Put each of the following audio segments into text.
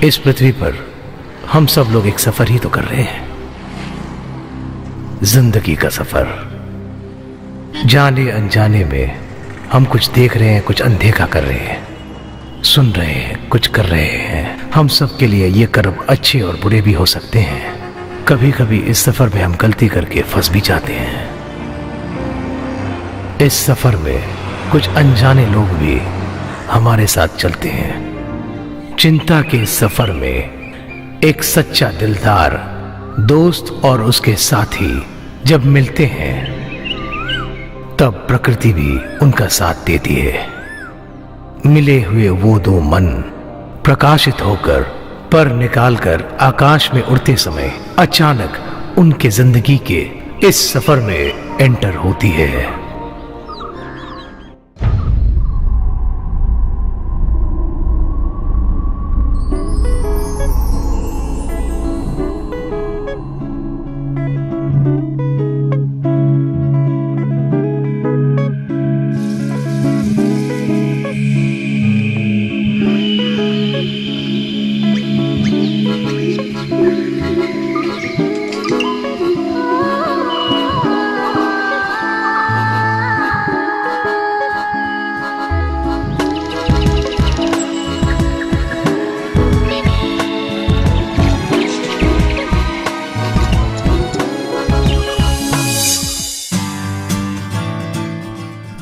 इस पृथ्वी पर हम सब लोग एक सफर ही तो कर रहे हैं, जिंदगी का सफर। जाने अनजाने में हम कुछ देख रहे हैं, कुछ अनदेखा कर रहे हैं, सुन रहे हैं, कुछ कर रहे हैं। हम सब के लिए ये कर्म अच्छे और बुरे भी हो सकते हैं। कभी कभी इस सफर में हम गलती करके फंस भी जाते हैं। इस सफर में कुछ अनजाने लोग भी हमारे साथ चलते हैं। चिंता के इस सफर में एक सच्चा दिलदार दोस्त और उसके साथी जब मिलते हैं तब प्रकृति भी उनका साथ देती है। मिले हुए वो दो मन प्रकाशित होकर पर निकालकर आकाश में उड़ते समय अचानक उनके जिंदगी के इस सफर में एंटर होती है।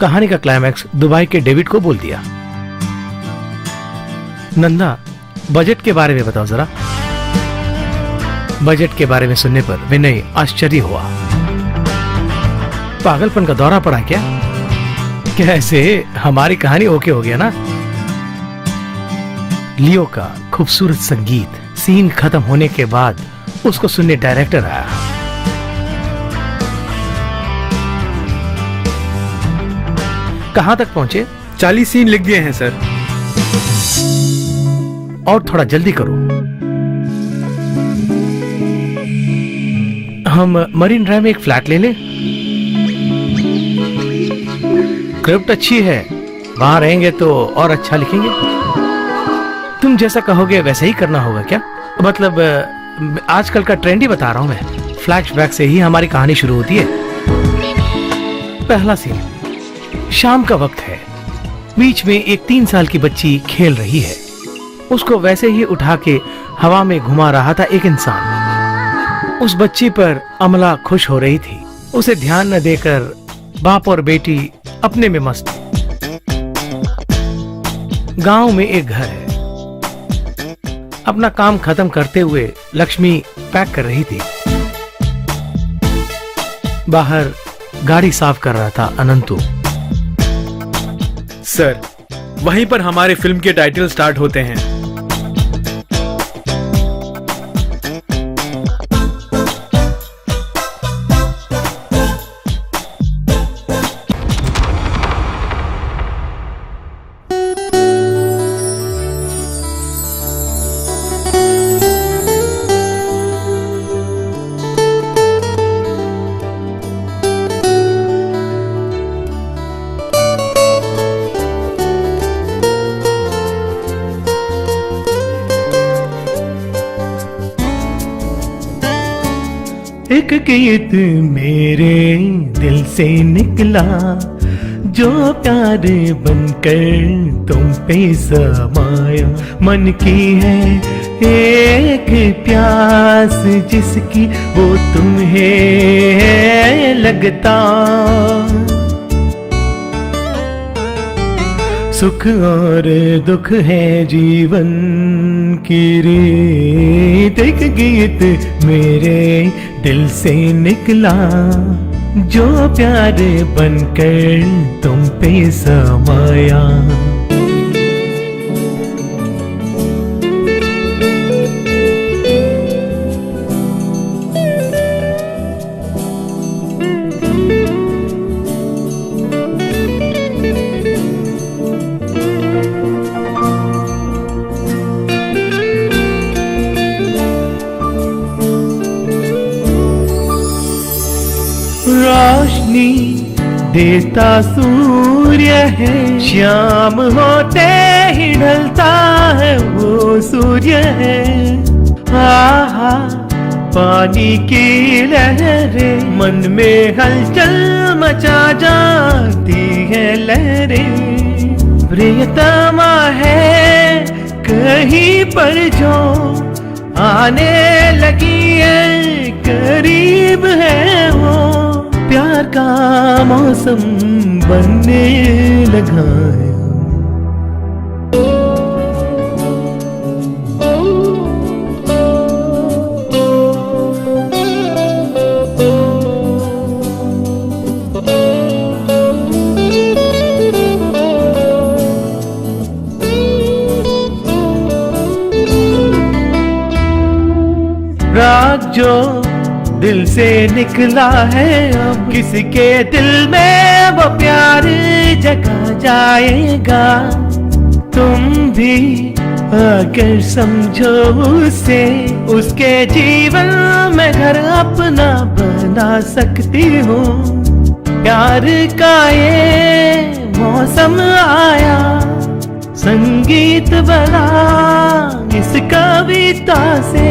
कहानी का क्लाइमैक्स दुबई के डेविड को बोल दिया। नंदा, बजट के बारे में बताओ जरा। बजट के बारे में सुनने पर विनय आश्चर्य हुआ। पागलपन का दौरा पड़ा क्या? कैसे हमारी कहानी ओके हो गया ना? लियो का खूबसूरत संगीत सीन खत्म होने के बाद उसको सुनने डायरेक्टर आया। कहां तक पहुंचे? 40 सीन लिख दिए हैं सर। और थोड़ा जल्दी करो। हम मरीन ड्राइव में एक फ्लैट ले लें। स्क्रिप्ट अच्छी है, वहां रहेंगे तो और अच्छा लिखेंगे। तुम जैसा कहोगे वैसा ही करना होगा क्या? मतलब आजकल का ट्रेंड ही बता रहा हूं मैं। फ्लैशबैक से ही हमारी कहानी शुरू होती है। पहला सीन, शाम का वक्त है। बीच में एक 3 साल की बच्ची खेल रही है। उसको वैसे ही उठा के हवा में घुमा रहा था एक इंसान। उस बच्ची पर अमला खुश हो रही थी। उसे ध्यान न देकर बाप और बेटी अपने में मस्त। गांव में एक घर है। अपना काम खत्म करते हुए लक्ष्मी पैक कर रही थी। बाहर गाड़ी साफ कर रहा था अनंतु। सर, वहीं पर हमारे फिल्म के टाइटल स्टार्ट होते हैं। एक गीत मेरे दिल से निकला, जो प्यार बनकर तुम पे समाया। मन की है एक प्यास जिसकी वो तुम्हें लगता। सुख और दुख है जीवन की रीत। एक गीत मेरे दिल से निकला, जो प्यार बनकर तुम पे समाया। रोशनी देता सूर्य है, शाम होते ही ढलता है वो सूर्य है। आहा पानी की लहरें मन में हलचल मचा जाती है लहरें। प्रियतमा है कहीं पर जो आने लगी है, करीब है वो प्यार का मौसम बनने लगा है। राग जो दिल से निकला है, अब किसी के दिल में वो प्यार जगा जाएगा। तुम भी अगर समझो उसे, उसके जीवन में घर अपना बना सकती हो। प्यार का ये मौसम आया, संगीत बना इस कविता से।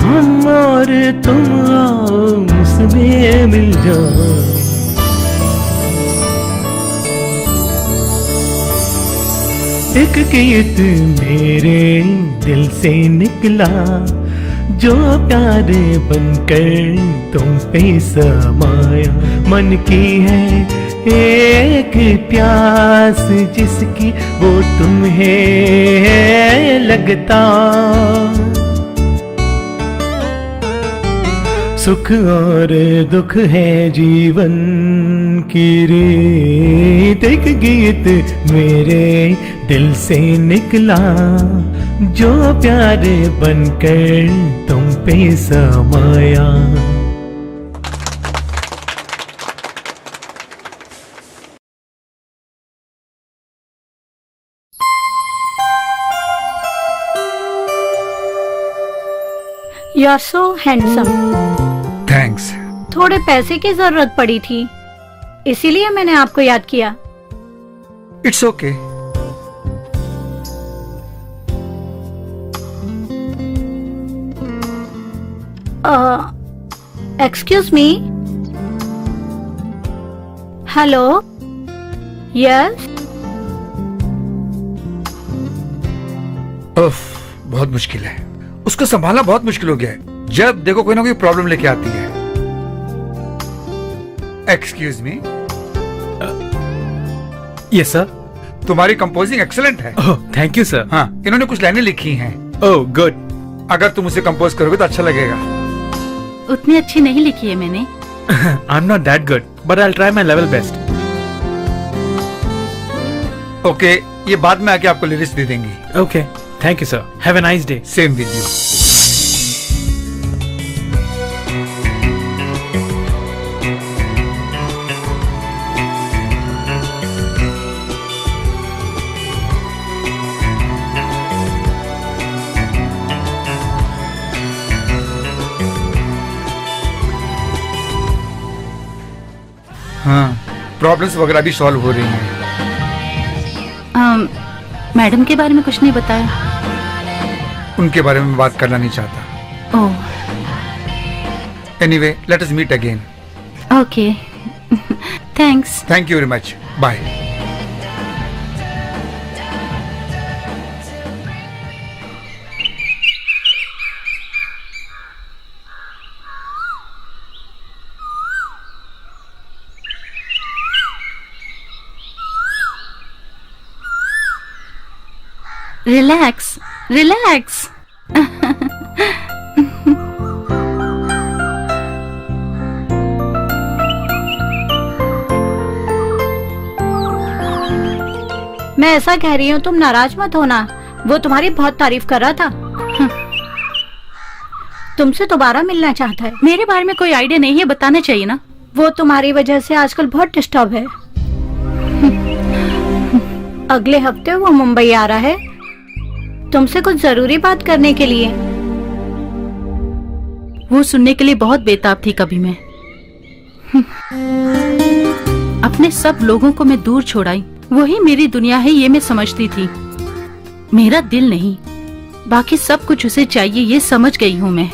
हम और तुम आओ उसमें मिल जाओ। एक गीत मेरे दिल से निकला, जो प्यार बनकर तुम पे समाया। मन की है एक प्यास जिसकी वो तुम्हें लगता। सुख और दुख है जीवन की रीत। एक गीत मेरे दिल से निकला, जो प्यार बनकर तुम पे समाया। You are so handsome. Thanks. थोड़े पैसे की जरूरत पड़ी थी, इसीलिए मैंने आपको याद किया। It's okay. Excuse me. Hello. Yes. उफ, बहुत मुश्किल है, उसको संभालना बहुत मुश्किल हो गया है। जब देखो कोई ना कोई प्रॉब्लम लेके आती है। Excuse me. Yes sir. तुम्हारी कंपोजिंग एक्सीलेंट है। Oh thank you sir. हाँ, इन्होंने कुछ लाइनें लिखी हैं। Oh good. अगर तुम उसे कंपोज करोगे तो अच्छा लगेगा। उतनी अच्छी नहीं लिखी है मैंने। I am not that good but I will try my level best. Okay, ये बाद में आके आपको लिरिक्स दे देंगी। Okay thank you sir. Have a nice day. Same with you. हाँ, प्रॉब्लम्स वगैरह भी सॉल्व हो रही हैं। मैडम के बारे में कुछ नहीं बताया। उनके बारे में बात करना नहीं चाहता। Oh anyway, let us meet again. Okay thanks. Thank you very much. Bye. Relax relax. मैं ऐसा कह रही हूँ, तुम नाराज मत होना। वो तुम्हारी बहुत तारीफ कर रहा था। तुमसे दोबारा मिलना चाहता है। मेरे बारे में कोई आइडिया नहीं है, बताना चाहिए ना। वो तुम्हारी वजह से आजकल बहुत डिस्टर्ब है। अगले हफ्ते वो मुंबई आ रहा है तुमसे कुछ जरूरी बात करने के लिए। वो सुनने के लिए बहुत बेताब थी कभी मैं। अब अपने सब लोगों को मैं दूर छोड़ाई, वही मेरी दुनिया है ये मैं समझती थी। मेरा दिल नहीं, बाकी सब कुछ उसे चाहिए ये समझ गई हूँ मैं।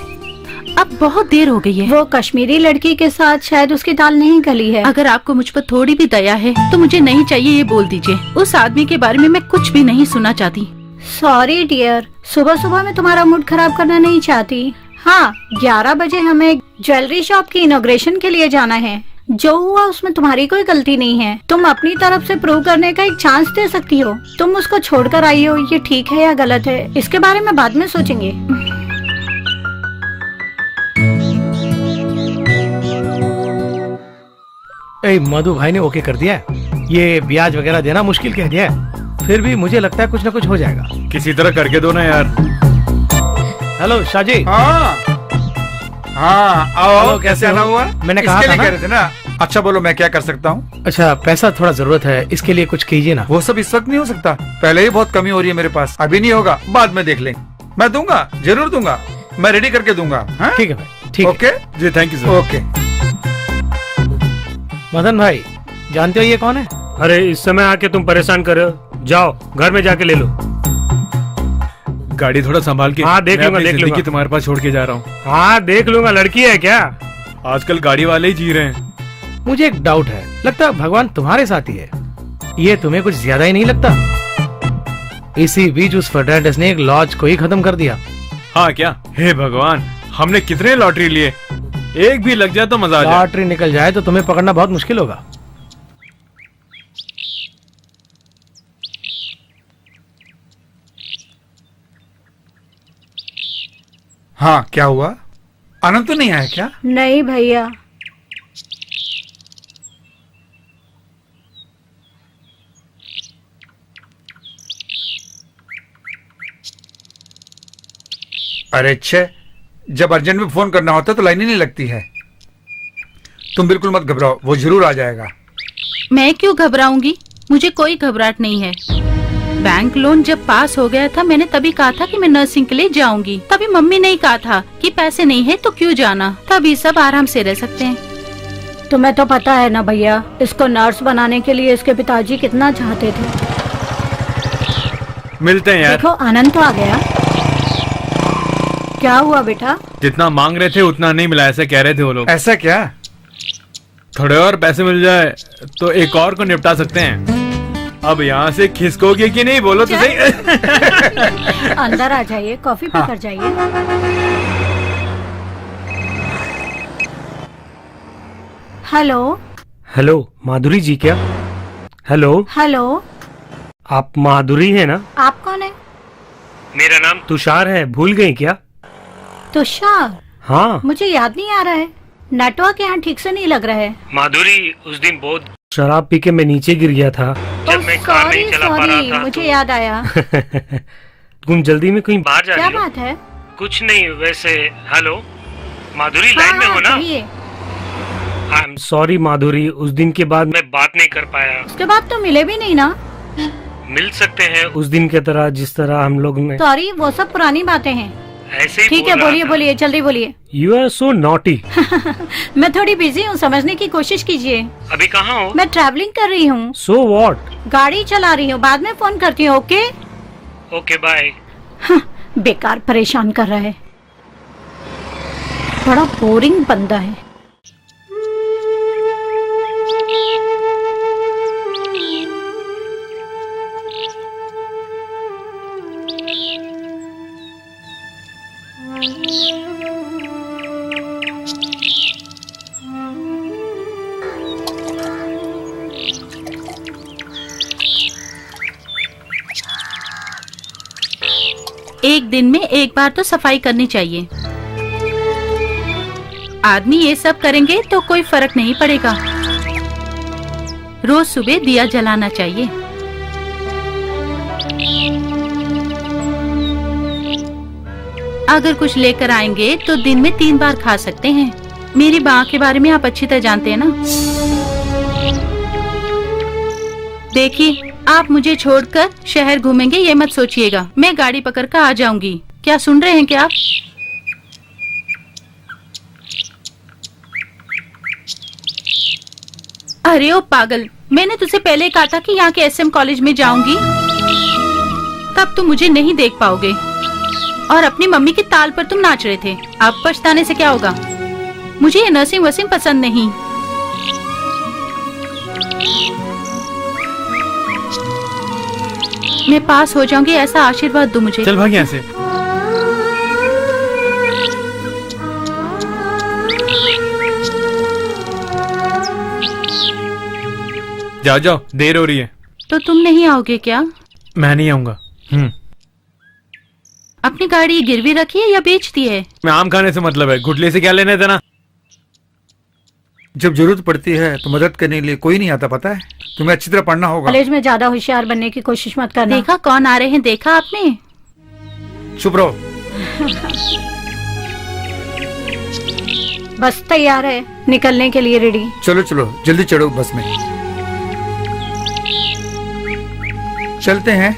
अब बहुत देर हो गई है। वो कश्मीरी लड़की के साथ शायद उसकी दाल नहीं गली है। अगर आपको मुझ पर थोड़ी भी दया है तो मुझे नहीं चाहिए ये बोल दीजिए। उस आदमी के बारे में मैं कुछ भी नहीं सुनना चाहती। सॉरी डियर, सुबह सुबह मैं तुम्हारा मूड खराब करना नहीं चाहती। हाँ, 11 बजे हमें ज्वेलरी शॉप की इनॉग्रेशन के लिए जाना है। जो हुआ उसमें तुम्हारी कोई गलती नहीं है। तुम अपनी तरफ से प्रूव करने का एक चांस दे सकती हो। तुम उसको छोड़कर आई हो, ये ठीक है या गलत है इसके बारे में बाद में सोचेंगे। मधु भाई ने ओके कर दिया है। ये ब्याज वगैरह देना मुश्किल कह दिया है, फिर भी मुझे लगता है कुछ ना कुछ हो जाएगा। किसी तरह करके दो ना यार। हेलो शाहजी। हाँ हाँ, आओ। कैसे आना हुआ? मैंने कहा था ना। कह रहे थे ना। अच्छा बोलो, मैं क्या कर सकता हूँ? अच्छा, पैसा थोड़ा जरूरत है, इसके लिए कुछ कीजिए ना। वो सब इस वक्त नहीं हो सकता, पहले ही बहुत कमी हो रही है मेरे पास। अभी नहीं होगा, बाद में देख लेंगे। मैं दूंगा, जरूर दूंगा, मैं रेडी करके दूंगा। हाँ? ठीक है भाई, ठीक है। ओके जी, thank you sir. Okay. Madan भाई, जानते हो ये कौन है? अरे इस समय आके तुम परेशान कर रहे हो, जाओ घर में जाके ले लो। गाड़ी थोड़ा संभाल के। हाँ, देख मैं लूंगा, अपनी देख जिंदगी लूंगा। तुम्हारे पास छोड़ के जा रहा हूँ। हाँ देख लूंगा। लड़की है क्या? आजकल गाड़ी वाले ही जी रहे हैं। मुझे एक डाउट है, लगता है भगवान तुम्हारे साथ ही है। ये तुम्हें कुछ ज्यादा ही नहीं लगता? इसी बीच उस फर्नांडिस ने एक लॉज को ही खत्म कर दिया। हाँ क्या? हे भगवान, हमने कितने लॉटरी लिए, एक भी लग जाए तो मजा आ जाए। लॉटरी निकल जाए तो तुम्हें पकड़ना बहुत मुश्किल होगा। हाँ, क्या हुआ? आनंद तो नहीं आया क्या? नहीं भैया। अरे अच्छे, जब अर्जेंट में फोन करना होता है तो लाइन ही नहीं लगती है। तुम बिल्कुल मत घबराओ, वो जरूर आ जाएगा। मैं क्यों घबराऊंगी? मुझे कोई घबराहट नहीं है। बैंक लोन जब पास हो गया था मैंने तभी कहा था कि मैं नर्सिंग के लिए जाऊंगी। तभी मम्मी ने कहा था कि पैसे नहीं है तो क्यों जाना, तभी सब आराम से रह सकते हैं। तुम्हें तो पता है ना भैया, इसको नर्स बनाने के लिए इसके पिताजी कितना चाहते थे। मिलते हैं यार। देखो आनंद तो आ गया। क्या हुआ बेटा? जितना मांग रहे थे उतना नहीं मिला, ऐसा कह रहे थे वो लोग। ऐसा क्या? थोड़े और पैसे मिल जाए तो एक और को निपटा सकते हैं। अब यहाँ से खिसकोगे कि नहीं, बोलो तो सही। अंदर आ जाइए, कॉफी पीकर जाइए। हेलो। हेलो माधुरी जी क्या? हेलो। हेलो, आप माधुरी है ना? आप कौन है? मेरा नाम तुषार है, भूल गई क्या? तुषार? हाँ मुझे याद नहीं आ रहा है, नेटवर्क यहाँ ठीक से नहीं लग रहा है। माधुरी, उस दिन बहुत शराब पी के मैं नीचे गिर गया था जब मैं कार सॉरी नहीं चला पा रहा सॉरी, था। मुझे याद आया। तुम जल्दी में कहीं बाहर जा क्या रही हो? बात है? कुछ नहीं वैसे। हेलो माधुरी, हाँ, लाइन में हो ना? कहिए। आई एम सॉरी माधुरी, उस दिन के बाद मैं बात नहीं कर पाया। उसके बाद तो मिले भी नहीं ना। मिल सकते हैं उस दिन के तरह, जिस तरह हम लोग ने। सॉरी, वो सब पुरानी बातें हैं। ऐसे ही ठीक है, बोलिए बोलिए, जल्दी बोलिए। You are so naughty. मैं थोड़ी बिजी हूँ, समझने की कोशिश कीजिए। अभी कहाँ हो? मैं ट्रैवलिंग कर रही हूँ, सो व्हाट? गाड़ी चला रही हूँ, बाद में फोन करती हूँ। ओके? Okay bye. बेकार परेशान कर रहा है, बड़ा बोरिंग बंदा है। एक दिन में एक बार तो सफाई करनी चाहिए। आदमी ये सब करेंगे तो कोई फर्क नहीं पड़ेगा। रोज सुबह दिया जलाना चाहिए। अगर कुछ लेकर आएंगे तो दिन में 3 बार खा सकते हैं। मेरी माँ के बारे में आप अच्छी तरह जानते हैं ना। देखिए, आप मुझे छोड़कर शहर घूमेंगे ये मत सोचिएगा। मैं गाड़ी पकड़कर आ जाऊंगी। क्या सुन रहे हैं क्या आप? अरे ओ पागल, मैंने तुझसे पहले कहा था कि यहाँ के SM कॉलेज में जाऊंगी, तब तुम मुझे नहीं देख पाओगे। और अपनी मम्मी की ताल पर तुम नाच रहे थे। अब पछताने से क्या होगा? मुझे ये नर्सिंग वसिंग पसंद नहीं। मैं पास हो जाऊंगी ऐसा आशीर्वाद दो मुझे। चल भाग यहाँ से। जाओ जाओ, देर हो रही है। तो तुम नहीं आओगे क्या? मैं नहीं आऊंगा। अपनी गाड़ी गिरवी रखी है या बेच दी है? मैं आम खाने से मतलब है, गुटले से क्या लेने देना। जब जरूरत पड़ती है तो मदद करने के लिए कोई नहीं आता, पता है? तुम्हें अच्छी तरह पढ़ना होगा। कॉलेज में ज्यादा होशियार बनने की कोशिश मत करना। देखा कौन आ रहे हैं, देखा आपने? चुप रहो। बस तैयार है निकलने के लिए, रेडी। चलो चलो जल्दी चढ़ो बस में। चलते हैं।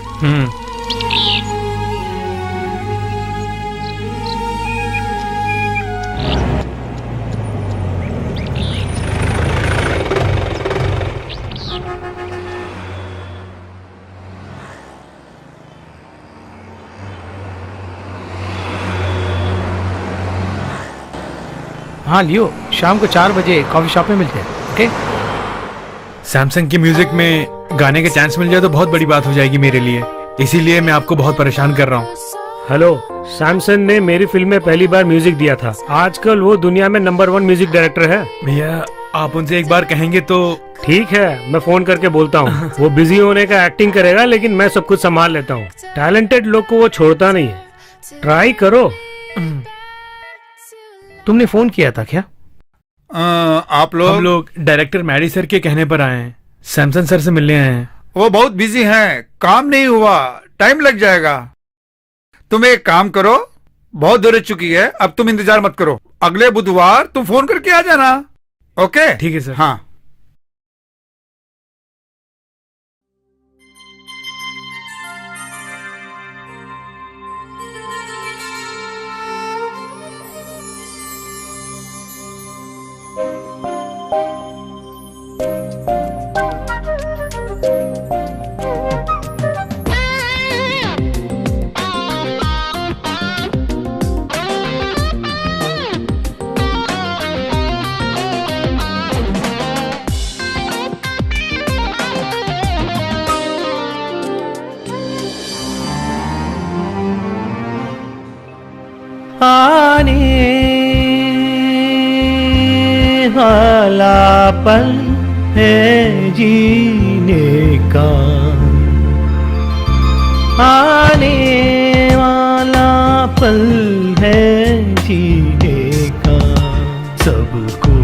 हाँ लियो, शाम को 4 बजे कॉफी शॉप में मिलते हैं। ओके? सैमसंग की म्यूजिक में गाने के चांस मिल जाए तो बहुत बड़ी बात हो जाएगी मेरे लिए, इसीलिए मैं आपको बहुत परेशान कर रहा हूँ। हेलो, सैमसंग ने मेरी फिल्म में पहली बार म्यूजिक दिया था। आजकल वो दुनिया में नंबर 1 म्यूजिक डायरेक्टर है। भैया आप उनसे एक बार कहेंगे तो। ठीक है, मैं फोन करके बोलता हूँ। वो बिजी होने का एक्टिंग करेगा, लेकिन मैं सब कुछ संभाल लेता हूँ। टैलेंटेड लोग को वो छोड़ता नहीं है, ट्राई करो। तुमने फोन किया था क्या? आप लोग? हम लोग डायरेक्टर मैडी सर के कहने पर आए हैं, सैमसंग सर से मिलने आए हैं। वो बहुत बिजी हैं, काम नहीं हुआ, टाइम लग जाएगा। तुम एक काम करो, बहुत देर हो चुकी है, अब तुम इंतजार मत करो। अगले बुधवार तुम फोन करके आ जाना। ओके? ठीक है सर। हाँ। आने वाला पल है जीने का, आने वाला पल है जीने का, सबको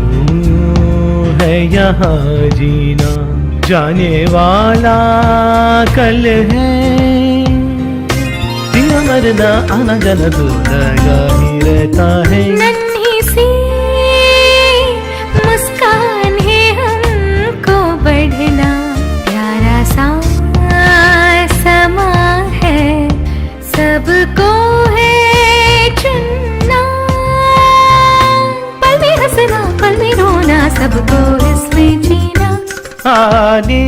है यहाँ जीना, जाने वाला कल है, जीना मरना आना जाना तो लगा ही रहता है। नन्ही सी मुस्कान है हमको बढ़ना, प्यारा सा समा है, सबको है चुनना, पल में हंसना पल में रोना, सबको इसमें जीना। आने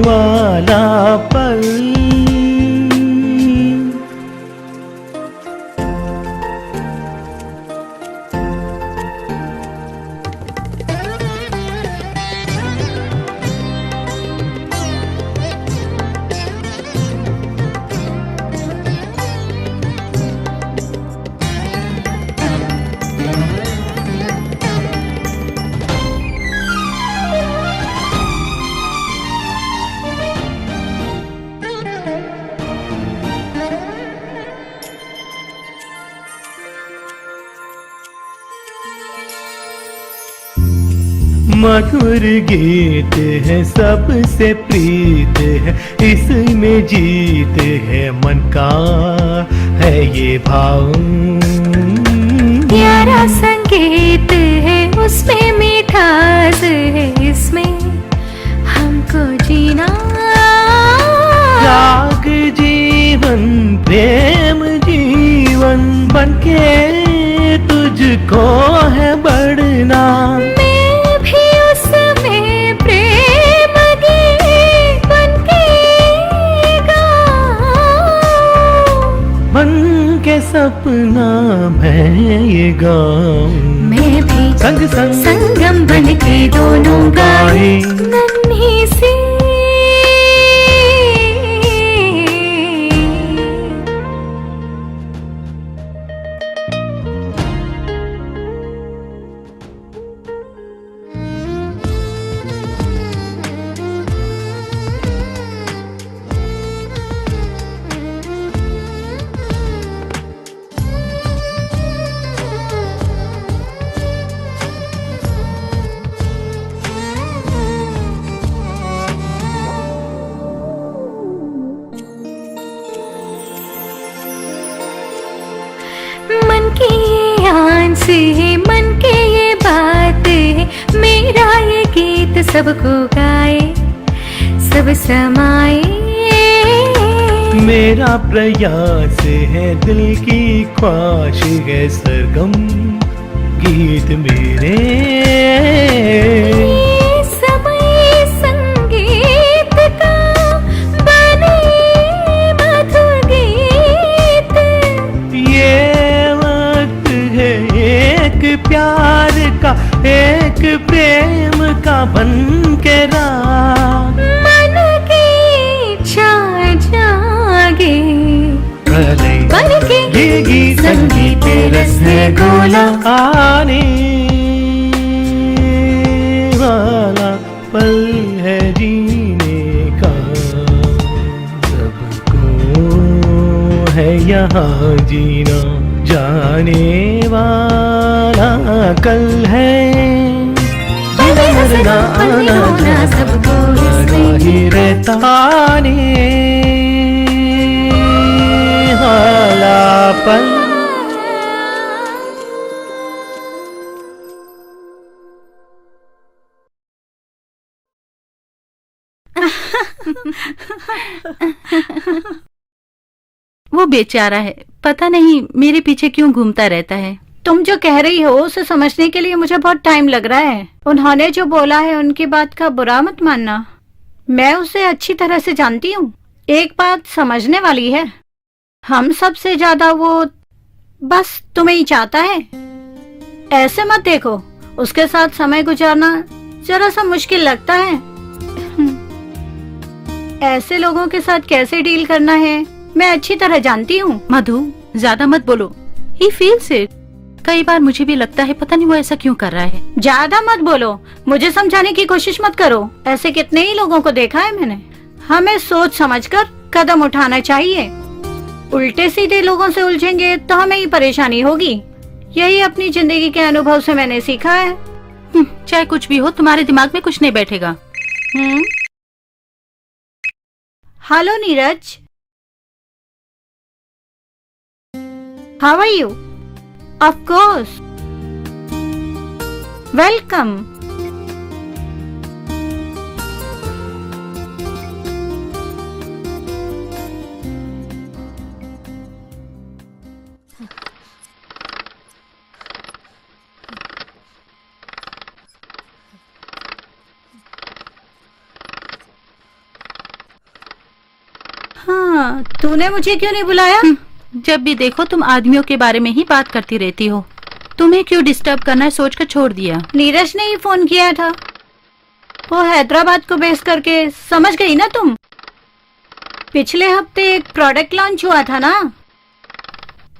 वाला पल मधुर गीत है, सबसे प्रीत है, इसमें जीत है, मन का है ये भाव, प्यारा संगीत है, उसमें मिठास है, इसमें हमको जीना। राग जीवन प्रेम जीवन बनके तुझको है बढ़ना, मैं ये गाँव, मैं भी संग संग संगम बन के दोनों गाए नन्ही सी। मन की ये आन से है, मन के ये बात है, मेरा ये गीत सबको गाए, सब समाए। मेरा प्रयास है, दिल की ख्वाहिश है, सरगम गीत मेरे। ये समय संगीत का बने मधुर गीत। ये वक्त है एक प्यार का, एक प्रेम का बन के रात। मन की इच्छा जागे बन के ये गीत संगीत रस है गोला। आने वाला पल है जीने का, सबको है यहाँ जीना, जाने वाला कल है। मरना आना सबको ही रहता, आने वाला पल। वो बेचारा है, पता नहीं मेरे पीछे क्यों घूमता रहता है। तुम जो कह रही हो उसे समझने के लिए मुझे बहुत टाइम लग रहा है। उन्होंने जो बोला है उनकी बात का बुरा मत मानना, मैं उसे अच्छी तरह से जानती हूँ। एक बात समझने वाली है, हम सबसे ज्यादा वो बस तुम्हें ही चाहता है। ऐसे मत देखो, उसके साथ समय गुजारना जरा सा मुश्किल लगता है। ऐसे लोगों के साथ कैसे डील करना है मैं अच्छी तरह जानती हूँ। मधु, ज्यादा मत बोलो, ही फील्स इट। कई बार मुझे भी लगता है पता नहीं वो ऐसा क्यों कर रहा है। ज्यादा मत बोलो, मुझे समझाने की कोशिश मत करो। ऐसे कितने ही लोगों को देखा है मैंने। हमें सोच समझकर कदम उठाना चाहिए। उल्टे सीधे लोगों से उलझेंगे तो हमें ही परेशानी होगी। यही अपनी जिंदगी के अनुभव से मैंने सीखा है। चाहे कुछ भी हो, तुम्हारे दिमाग में कुछ नहीं बैठेगा। Hello Neeraj, how are you? Of course, welcome. हाँ, तूने मुझे क्यों नहीं बुलाया? जब भी देखो तुम आदमियों के बारे में ही बात करती रहती हो। तुम्हें क्यों डिस्टर्ब करना है सोचकर छोड़ दिया। नीरज ने ही फोन किया था, वो हैदराबाद को बेस करके, समझ गई ना तुम? पिछले हफ्ते एक प्रोडक्ट लॉन्च हुआ था ना,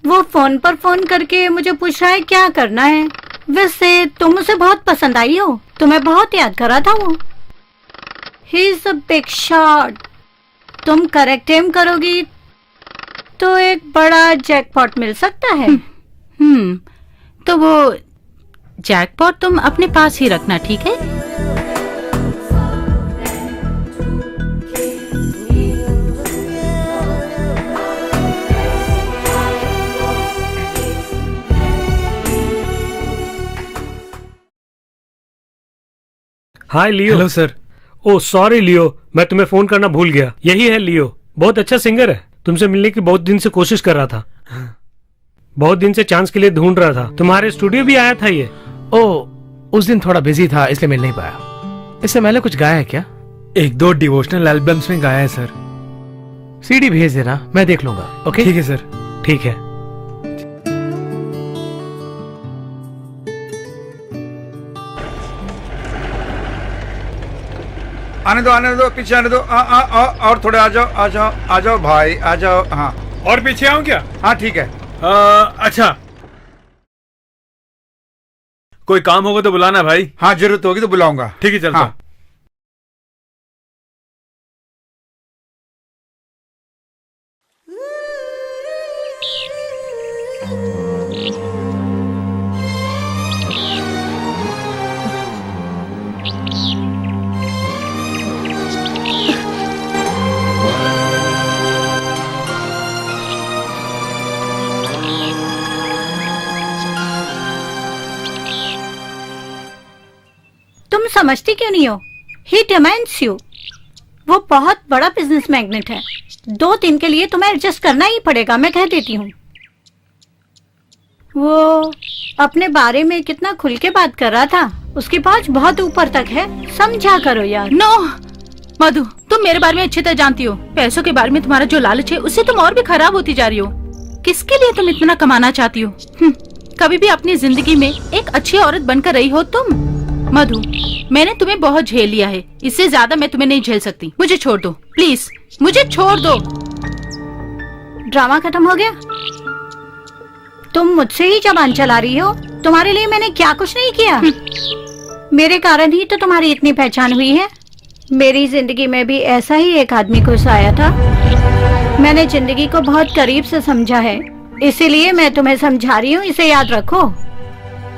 वो फोन पर फोन करके मुझे पूछ रहा है क्या करना है। वैसे तुम उसे बहुत पसंद आई हो, तुम्हें बहुत याद करा था वो। He is a big shot. तुम करेक्ट एम करोगी तो एक बड़ा जैकपॉट मिल सकता है। तो वो जैकपॉट तुम अपने पास ही रखना, ठीक है? Hi Leo. Hello sir. Oh sorry Leo, मैं तुम्हें फोन करना भूल गया। यही है लियो, बहुत अच्छा सिंगर है। तुमसे मिलने की बहुत दिन से कोशिश कर रहा था, बहुत दिन से चांस के लिए ढूंढ रहा था। तुम्हारे स्टूडियो भी आया था ये। ओ, उस दिन थोड़ा बिजी था इसलिए मिल नहीं पाया। इससे पहले कुछ गाया है क्या? एक दो डिवोशनल एल्बम्स में गाया है सर। सीडी भेज देना, मैं देख लूंगा। ओके ठीक है सर। ठीक है। आने दो, पीछे आने दो। और थोड़े आ जाओ भाई, आ जाओ। हाँ, और पीछे आऊं क्या? हाँ ठीक है। अच्छा, कोई काम होगा तो बुलाना भाई। हाँ, जरूरत होगी तो बुलाऊंगा। ठीक है, चलता। हाँ। तुम समझती क्यों नहीं हो? ही डिमांड्स यू। वो बहुत बड़ा बिजनेस मैग्नेट है। 2 दिन के लिए तुम्हें एडजस्ट करना ही पड़ेगा, मैं कह देती हूँ। वो अपने बारे में कितना खुल के बात कर रहा था। उसकी पहुंच बहुत ऊपर तक है, समझा करो यार। नो मधु, तुम मेरे बारे में अच्छी तरह जानती हो। पैसों के बारे में तुम्हारा जो लालच है उससे तुम और भी खराब होती जा रही हो। किसके लिए तुम इतना कमाना चाहती हो? कभी भी अपनी जिंदगी में एक अच्छी औरत बनकर रही हो तुम? मधु, मैंने तुम्हें बहुत झेल लिया है, इससे ज्यादा मैं तुम्हें नहीं झेल सकती। मुझे छोड़ दो प्लीज, मुझे छोड़ दो। ड्रामा खत्म हो गया? तुम मुझसे ही जबान चला रही हो। तुम्हारे लिए मैंने क्या कुछ नहीं किया। मेरे कारण ही तो तुम्हारी इतनी पहचान हुई है। मेरी जिंदगी में भी ऐसा ही एक आदमी घुस आया था। मैंने जिंदगी को बहुत करीब से समझा है, इसीलिए मैं तुम्हें समझा रही हूँ, इसे याद रखो।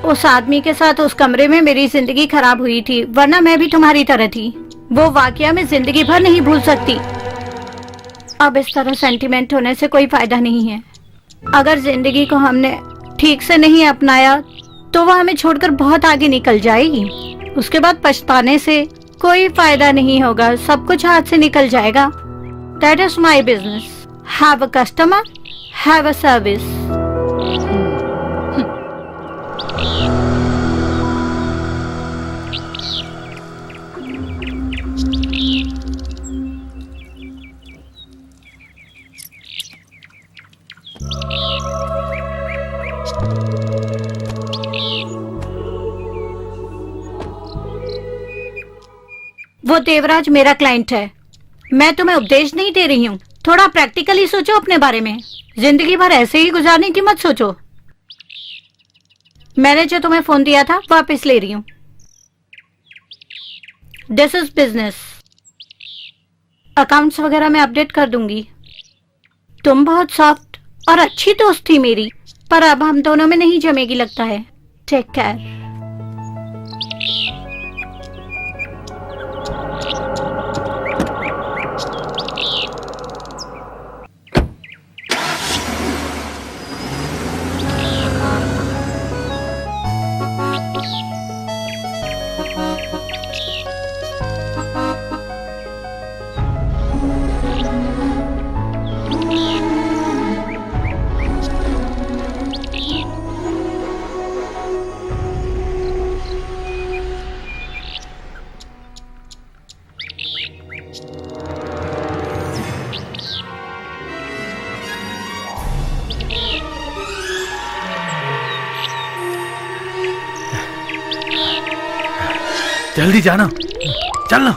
उस आदमी के साथ उस कमरे में मेरी जिंदगी खराब हुई थी, वरना मैं भी तुम्हारी तरह थी। वो वाकया मैं जिंदगी भर नहीं भूल सकती। अब इस तरह सेंटिमेंट होने से कोई फायदा नहीं है। अगर जिंदगी को हमने ठीक से नहीं अपनाया तो वह हमें छोड़कर बहुत आगे निकल जाएगी। उसके बाद पछताने से कोई फायदा नहीं होगा, सब कुछ हाथ से निकल जाएगा। That is my business. Have a customer, have a service. वो देवराज मेरा क्लाइंट है। मैं तुम्हें उपदेश नहीं दे रही हूँ। थोड़ा प्रैक्टिकली सोचो अपने बारे में। जिंदगी भर ऐसे ही गुजारने की मत सोचो। मैंने जो तुम्हें फोन दिया था वापस ले रही हूँ। This is business. अकाउंट्स वगैरह मैं अपडेट कर दूंगी। तुम बहुत सॉफ्ट और अच्छी दोस्त थी मेरी, पर अब हम दोनों में नहीं जमेगी लगता है। Take care. जल्दी जाना, चलना।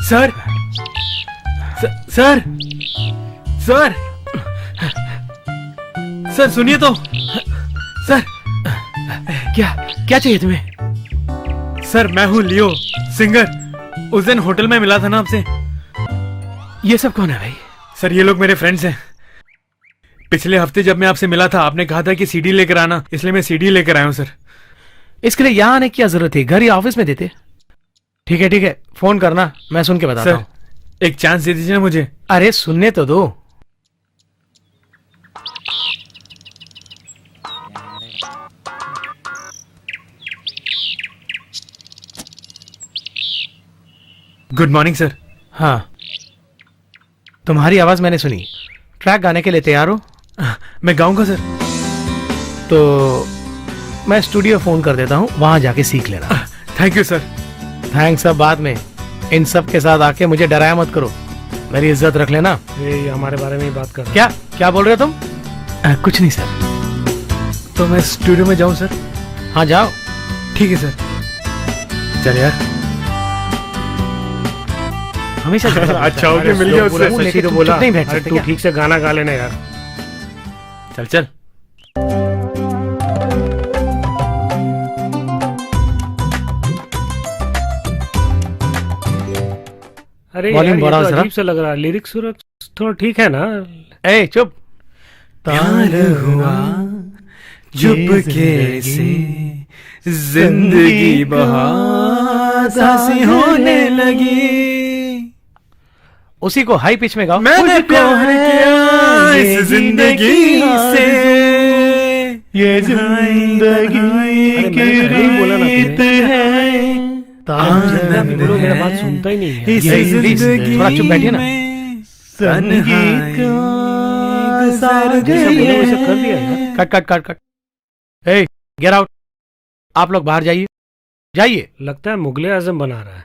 सर, सर, सर, सर सुनिए तो। सर, क्या चाहिए तुम्हें? सर मैं हूँ लियो, सिंगर। उस दिन होटल में मिला था ना आपसे। ये सब कौन है भाई? सर ये लोग मेरे फ्रेंड्स हैं। पिछले हफ्ते जब मैं आपसे मिला था आपने कहा था कि सीडी लेकर आना, इसलिए मैं सीडी लेकर आया हूँ सर। इसके लिए यहाँ आने की क्या जरूरत है? घर या ऑफिस में देते। ठीक है, फोन करना, मैं सुन के बताता हूँ। एक चांस दे दीजिए ना मुझे। अरे सुनने तो दो। Good morning sir. हाँ, तुम्हारी आवाज मैंने सुनी। ट्रैक गाने के लिए तैयार हो? मैं गाऊंगा सर। तो मैं स्टूडियो फोन कर देता हूँ, वहां जाके सीख लेना। Thank you sir. थैंक्स सब बाद में। इन सब के साथ आके मुझे डराया मत करो, मेरी इज्जत रख लेना। ये हमारे बारे में ही बात कर। क्या बोल रहे हो तुम? कुछ नहीं सर। तो मैं स्टूडियो में जाऊं सर? हाँ जाओ। ठीक है सर। चल यार। हमेशा झगड़ा अच्छा हो गया, मिल गया उससे। मुंह लेके सच्ची तो तुम बोला। चुप नहीं बैठ अरे सकते तू क्या? ठीक से गाना गा लेना यार। चल चल। अरे Volume यार, ये बढ़ाओ तो जरा। अजीब सा लग रहा है। लिरिक्स थोड़ा ठीक है ना? ए चुप। प्यार हुआ चुपके से, जिंदगी बहुत हंसी होने लगी। उसी को हाई पिच में गाओ। मैंने प्यार किया इस जिंदगी से, ये जिंदगी अरे की मैंने पहले ही बोला ना रीत तुम्हें। है, आनंद बोलो, मेरा है। बात सुनता ही नहीं है। इस यही, प्लीज, जिंदगी थोड़ा चुप बैठिए ना। में संगीत का जैसा बोलो वैसा कर दिया यार। Cut cut cut cut. ए गेट आउट। आप लोग बाहर जाइए, जाइए। लगता है मुगले आजम बना रहा है।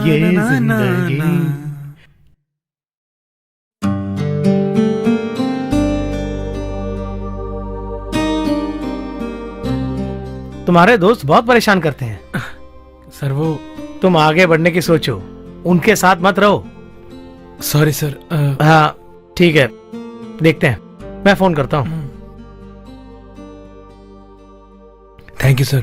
ये जिंदगी। तुम्हारे दोस्त बहुत परेशान करते हैं। सर वो, तुम आगे बढ़ने की सोचो, उनके साथ मत रहो। Sorry sir. हाँ ठीक है, देखते हैं, मैं फोन करता हूँ। Thank you sir.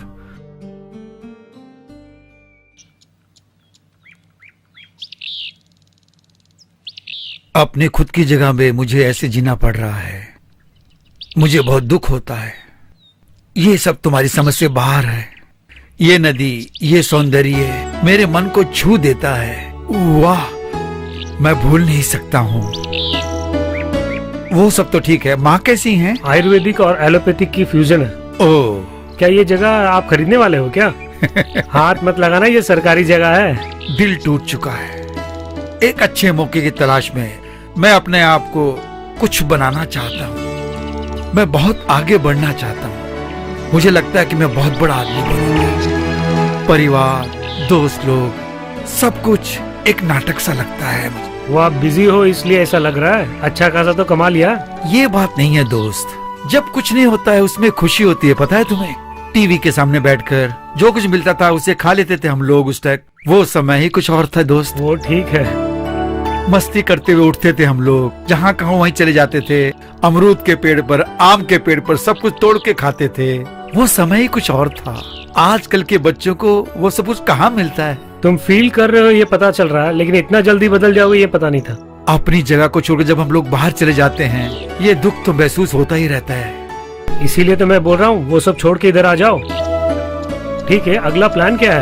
अपने खुद की जगह में मुझे ऐसे जीना पड़ रहा है। मुझे बहुत दुख होता है। ये सब तुम्हारी समझ से बाहर है। ये नदी, ये सौंदर्य मेरे मन को छू देता है। वाह, मैं भूल नहीं सकता हूँ। वो सब तो ठीक है, माँ कैसी हैं? आयुर्वेदिक और एलोपैथिक की फ्यूजन है। ओह, क्या ये जगह आप खरीदने वाले हो क्या? हाथ मत लगाना, ये सरकारी जगह है। दिल टूट चुका है। एक अच्छे मौके की तलाश में मैं अपने आप को कुछ बनाना चाहता हूँ। मैं बहुत आगे बढ़ना चाहता हूँ। मुझे लगता है कि मैं बहुत बड़ा आदमी बनूंगा। परिवार, दोस्त लोग, सब कुछ एक नाटक सा लगता है मुझे। वो आप बिजी हो इसलिए ऐसा लग रहा है। अच्छा खासा तो कमा लिया। ये बात नहीं है दोस्त। जब कुछ नहीं होता है उसमें खुशी होती है, पता है तुम्हें? टीवी के सामने बैठकर जो कुछ मिलता था उसे खा लेते थे हम लोग उस तक। वो समय ही कुछ और था दोस्त। वो ठीक है। मस्ती करते हुए उठते थे हम लोग, जहाँ कहो वहीं चले जाते थे। अमरूद के पेड़ पर, आम के पेड़ पर सब कुछ तोड़ के खाते थे। वो समय ही कुछ और था। आजकल के बच्चों को वो सब कुछ कहाँ मिलता है? तुम फील कर रहे हो ये पता चल रहा है, लेकिन इतना जल्दी बदल जाओगे ये पता नहीं था। अपनी जगह को छोड़कर जब हम लोग बाहर चले जाते हैं, ये दुख तो महसूस होता ही रहता है। इसीलिए तो मैं बोल रहा हूँ वो सब छोड़ के इधर आ जाओ। ठीक है, अगला प्लान क्या है?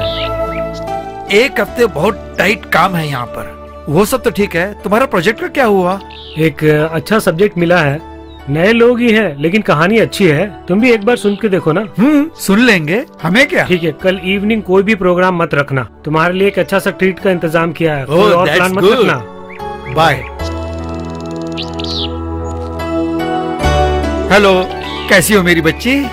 एक हफ्ते बहुत टाइट काम है यहाँ पर। वो सब तो ठीक है, तुम्हारा प्रोजेक्ट का क्या हुआ? एक अच्छा सब्जेक्ट मिला है। नए लोग ही हैं, लेकिन कहानी अच्छी है। तुम भी एक बार सुन के देखो ना। सुन लेंगे, हमें क्या। ठीक है, कल इवनिंग कोई भी प्रोग्राम मत रखना। तुम्हारे लिए एक अच्छा सा ट्रीट का इंतजाम किया है। कोई और that's प्लान मत good. रखना। बाय। हेलो, कैसी हो मेरी बच्ची?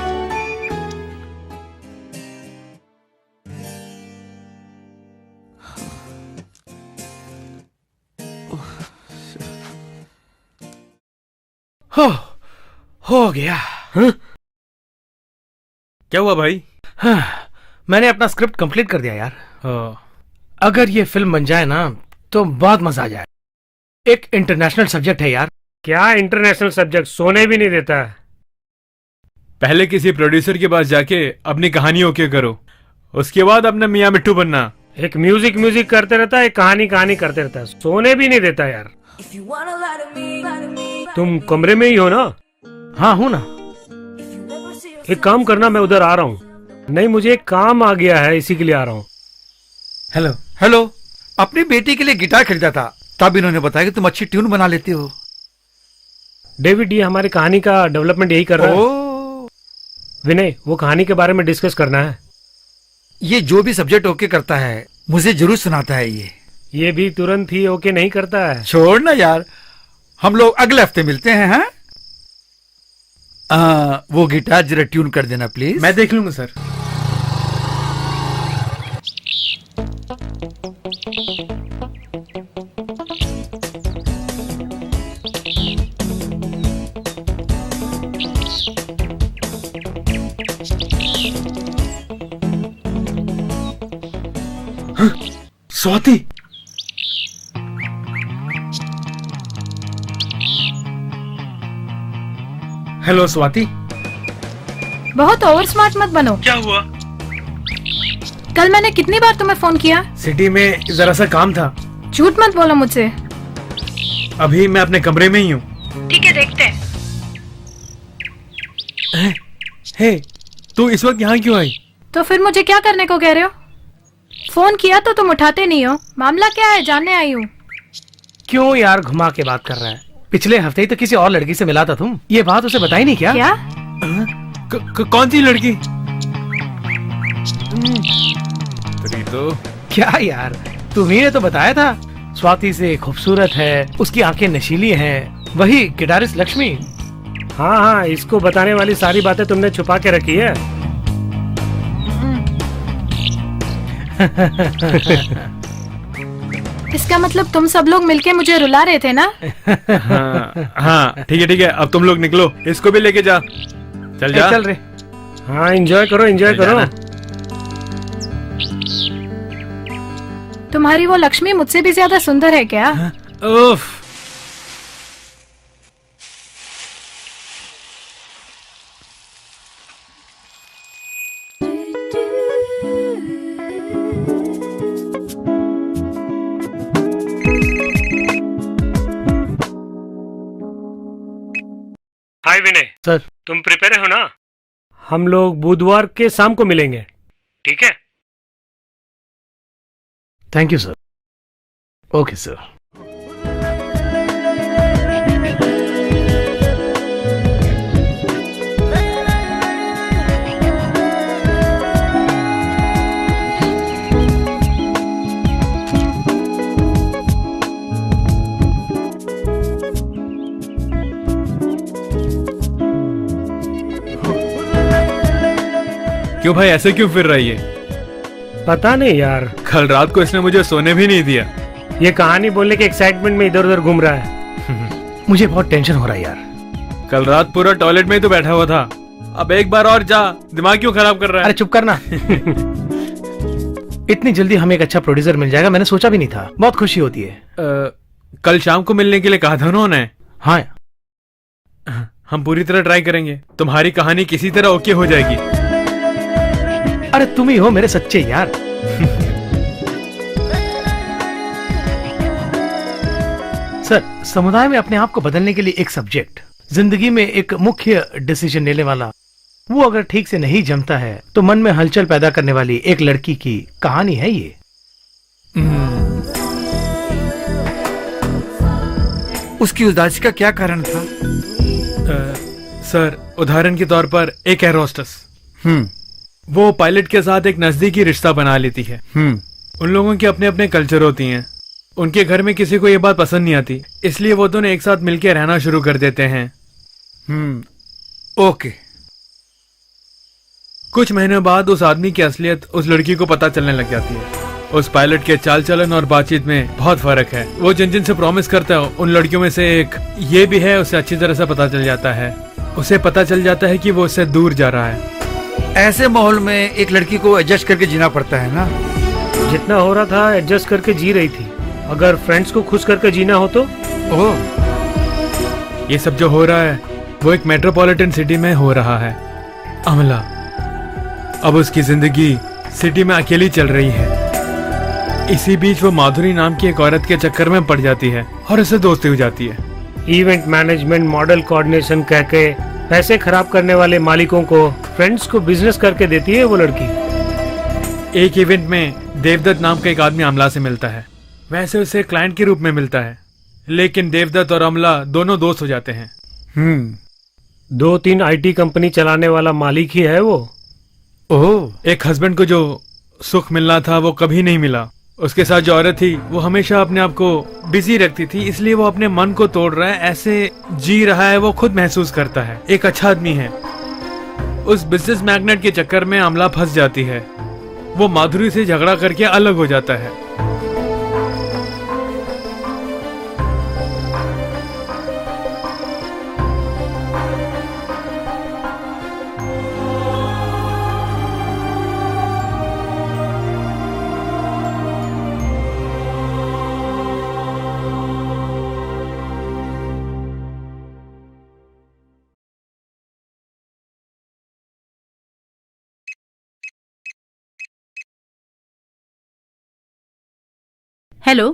हो गया। क्या हुआ भाई? हाँ, मैंने अपना स्क्रिप्ट कंप्लीट कर दिया यार। अगर ये फिल्म बन जाए ना तो बहुत मजा आ जाए। एक इंटरनेशनल सब्जेक्ट है यार। क्या इंटरनेशनल सब्जेक्ट? सोने भी नहीं देता है। पहले किसी प्रोड्यूसर के पास जाके अपनी कहानी ओके करो, उसके बाद अपना मियाँ मिट्टू बनना। एक म्यूजिक करते रहता है, एक कहानी करते रहता है। सोने भी नहीं देता यार। तुम कमरे में ही हो ना? हाँ हूँ ना। एक काम करना, मैं उधर आ रहा हूँ। नहीं, मुझे एक काम आ गया है, इसी के लिए आ रहा हूँ। हेलो। हेलो, अपनी बेटी के लिए गिटार खरीदा था, तब इन्होंने बताया कि तुम अच्छी ट्यून बना लेती हो। डेविड, ये हमारी कहानी का डेवलपमेंट यही कर रहा है। ओ, विनय, वो कहानी के बारे में डिस्कस करना है। ये जो भी सब्जेक्ट ओके करता है मुझे जरूर सुनाता है। ये भी तुरंत ही ओके नहीं करता है। छोड़ ना यार, हम लोग अगले हफ्ते मिलते हैं। हाँ, वो गिटार जरा ट्यून कर देना प्लीज। मैं देख लूंगा सर। स्वाति। हेलो स्वाति। बहुत ओवर स्मार्ट मत बनो। क्या हुआ? कल मैंने कितनी बार तुम्हें फोन किया? सिटी में जरा सा काम था। झूठ मत बोलो मुझसे। अभी मैं अपने कमरे में ही हूँ। ठीक है, देखते हैं। हे, तू इस वक्त यहाँ क्यों आई? तो फिर मुझे क्या करने को कह रहे हो? फोन किया तो तुम उठाते नहीं हो। मामला क्या है, जानने आई हूँ। क्यों यार घुमा के बात कर रहा है? पिछले हफ्ते ही तो किसी और लड़की से मिला था तुम। ये बात उसे बताई नहीं क्या? क्या? कौन सी लड़की? तो क्या यार, तुम्ही ने तो बताया था स्वाति से खूबसूरत है, उसकी आंखें नशीली हैं, वही गिटारिस्ट लक्ष्मी। हाँ हाँ, इसको बताने वाली सारी बातें तुमने छुपा के रखी है। इसका मतलब तुम सब लोग मिलके मुझे रुला रहे थे ना? हाँ ठीक है, अब तुम लोग निकलो, इसको भी लेके जा। चल जा। चल रे। हाँ, एंजॉय करो एंजॉय करो। तुम्हारी वो लक्ष्मी मुझसे भी ज्यादा सुंदर है क्या? उफ। हाय विनय सर। तुम प्रिपेयर हो ना? हम लोग बुधवार के शाम को मिलेंगे, ठीक है? Thank you sir. Okay sir. क्यों भाई, ऐसे क्यों फिर रही है? पता नहीं यार, कल रात को इसने मुझे सोने भी नहीं दिया। ये कहानी बोलने के एक्साइटमेंट में इधर उधर घूम रहा है। मुझे बहुत टेंशन हो रहा है यार। कल रात पूरा टॉयलेट में ही तो बैठा हुआ था। अब एक बार और जा, दिमाग क्यों खराब कर रहा है? अरे चुप करना। इतनी जल्दी हमें एक अच्छा प्रोड्यूसर मिल जाएगा मैंने सोचा भी नहीं था। बहुत खुशी होती है। कल शाम को मिलने के लिए कहा था उन्होंने। हाँ, हम पूरी तरह ट्राई करेंगे। तुम्हारी कहानी किसी तरह ओके हो जाएगी। अरे तुम ही हो मेरे सच्चे यार। सर, समुदाय में अपने आप को बदलने के लिए एक सब्जेक्ट, जिंदगी में एक मुख्य डिसीजन लेने वाला, वो अगर ठीक से नहीं जमता है तो मन में हलचल पैदा करने वाली एक लड़की की कहानी है ये। उसकी उदासी का क्या कारण था? सर, उदाहरण के तौर पर एक एयर होस्टेस, वो पायलट के साथ एक नजदीकी रिश्ता बना लेती है। उन लोगों के अपने अपने कल्चर होती हैं। उनके घर में किसी को ये बात पसंद नहीं आती, इसलिए वो दोनों एक साथ मिलकर रहना शुरू कर देते हैं। ओके। कुछ महीनों बाद उस आदमी की असलियत उस लड़की को पता चलने लग जाती है। उस पायलट के चाल चलन और बातचीत में बहुत फर्क है। वो जिन जिन से प्रॉमिस करता है उन लड़कियों में से एक ये भी है, उसे अच्छी तरह से पता चल जाता है। उसे पता चल जाता है कि वो उससे दूर जा रहा है। ऐसे माहौल में एक लड़की को एडजस्ट करके जीना पड़ता है ना? जितना हो रहा था एडजस्ट करके जी रही थी। अगर फ्रेंड्स को खुश करके जीना हो तो? ये सब जो हो रहा है वो एक मेट्रोपॉलिटन सिटी में हो रहा है। अमला, अब उसकी जिंदगी सिटी में अकेली चल रही है। इसी बीच वो माधुरी नाम की एक औरत के चक्कर में पड़ जाती है और उससे दोस्ती हो जाती है। इवेंट मैनेजमेंट, मॉडल कोऑर्डिनेशन कह के पैसे खराब करने वाले मालिकों को फ्रेंड्स को बिजनेस करके देती है वो लड़की। एक इवेंट में देवदत्त नाम का एक आदमी अमला से मिलता है। वैसे उसे क्लाइंट के रूप में मिलता है, लेकिन देवदत्त और अमला दोनों दोस्त हो जाते हैं। 2-3 आईटी कंपनी चलाने वाला मालिक ही है वो। एक हस्बैंड को जो सुख मिलना था वो कभी नहीं मिला। उसके साथ जो औरत थी वो हमेशा अपने आप को बिजी रखती थी, इसलिए वो अपने मन को तोड़ रहा है, ऐसे जी रहा है, वो खुद महसूस करता है। एक अच्छा आदमी है। उस बिजनेस मैग्नेट के चक्कर में अमला फंस जाती है। वो माधुरी से झगड़ा करके अलग हो जाता है। Hello,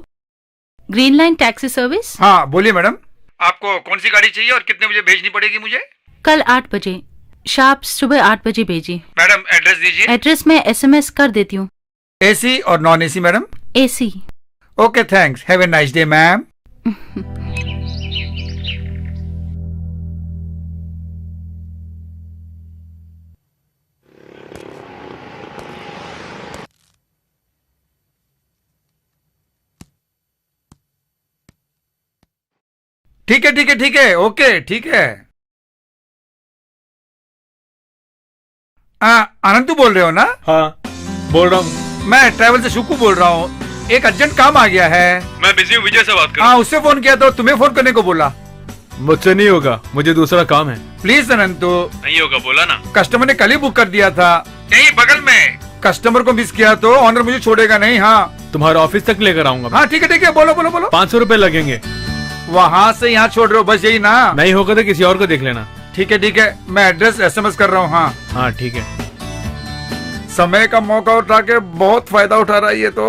green line taxi service. हाँ बोलिए मैडम, आपको कौन सी गाड़ी चाहिए और कितने बजे भेजनी पड़ेगी मुझे? कल 8 बजे, शार्प सुबह 8 बजे भेजिए। मैडम एड्रेस दीजिए। एड्रेस मैं SMS कर देती हूँ। AC और non AC madam? AC। Okay thanks, have a nice day ma'am. ठीक है ठीक है ठीक है, ओके ठीक है। आनंद तू बोल रहे हो ना? हाँ बोल रहा हूँ। मैं ट्रैवल से शुक्कू बोल रहा हूँ, एक अर्जेंट काम आ गया है। मैं बिजी हूँ, विजय से बात कर। हाँ उससे फोन किया तो तुम्हें फोन करने को बोला। मुझसे नहीं होगा, मुझे दूसरा काम है। प्लीज अनंत। नहीं होगा, बोला ना। कस्टमर ने कल ही बुक कर दिया था, यही बगल में। कस्टमर को मिस किया तो ऑनर मुझे छोड़ेगा नहीं। हाँ तुम्हारे ऑफिस तक लेकर आऊंगा। हाँ ठीक है, बोलो बोलो बोलो। 500 रुपए लगेंगे। वहाँ से यहाँ छोड़ रहे हो, बस यही ना? नहीं होगा तो किसी और को देख लेना। ठीक है, मैं एड्रेस SMS कर रहा हूँ। हाँ हाँ ठीक है। समय का मौका उठा के बहुत फायदा उठा रहा है ये तो।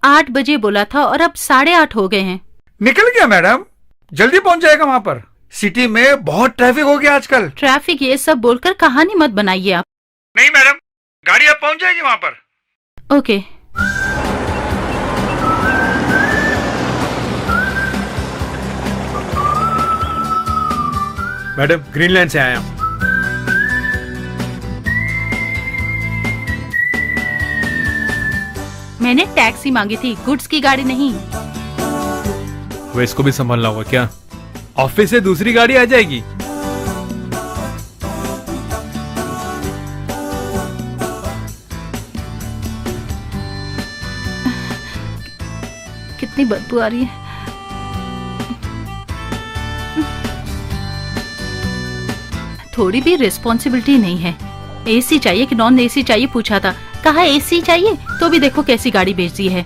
8 बजे बोला था और अब 8:30 हो गए हैं। निकल गया मैडम, जल्दी पहुंच जाएगा वहाँ पर। सिटी में बहुत ट्रैफिक हो गया आजकल। ट्रैफिक ये सब बोलकर कहानी मत बनाइए आप। नहीं मैडम, गाड़ी अब पहुंच जाएगी वहाँ पर। ओके। मैडम ग्रीन लाइन से आया हूँ। मैंने टैक्सी मांगी थी, गुड्स की गाड़ी नहीं। वो इसको भी संभालना होगा क्या? ऑफिस से दूसरी गाड़ी आ जाएगी। कितनी बदबू आ रही है। थोड़ी भी रिस्पॉन्सिबिलिटी नहीं है। AC चाहिए कि नॉन AC चाहिए पूछा था, कहा AC चाहिए, तो भी देखो कैसी गाड़ी भेज दी है।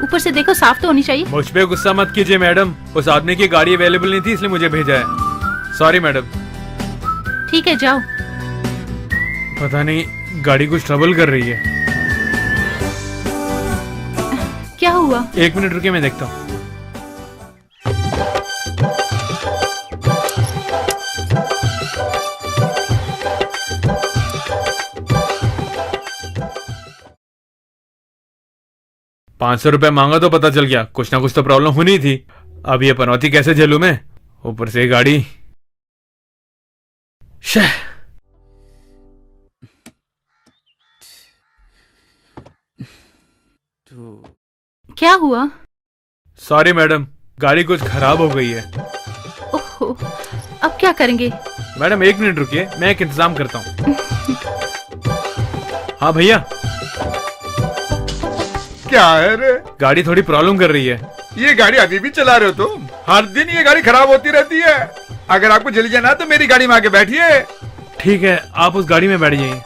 ऊपर से देखो साफ तो होनी चाहिए। मुझ पे गुस्सा मत कीजिए मैडम, उस आदमी की गाड़ी अवेलेबल नहीं थी इसलिए मुझे भेजा है। Sorry madam. ठीक है जाओ। पता नहीं गाड़ी कुछ ट्रबल कर रही है। क्या हुआ? 1 मिनट रुकिए, मैं देखता हूँ। ₹500 मांगा तो पता चल गया कुछ ना कुछ तो प्रॉब्लम होनी थी। अब ये पनौती कैसे झेलूं मैं, ऊपर से गाड़ी। शह। क्या हुआ? सॉरी मैडम, गाड़ी कुछ खराब हो गई है। ओहो, अब क्या करेंगे? मैडम 1 मिनट रुकिए, मैं एक इंतजाम करता हूँ। हाँ भैया। क्या है रे? गाड़ी थोड़ी प्रॉब्लम कर रही है। ये गाड़ी अभी भी चला रहे हो तुम? हर दिन ये गाड़ी खराब होती रहती है। अगर आपको जल्दी जाना है तो मेरी गाड़ी में आके बैठिए। ठीक है, आप उस गाड़ी में बैठ जाइए।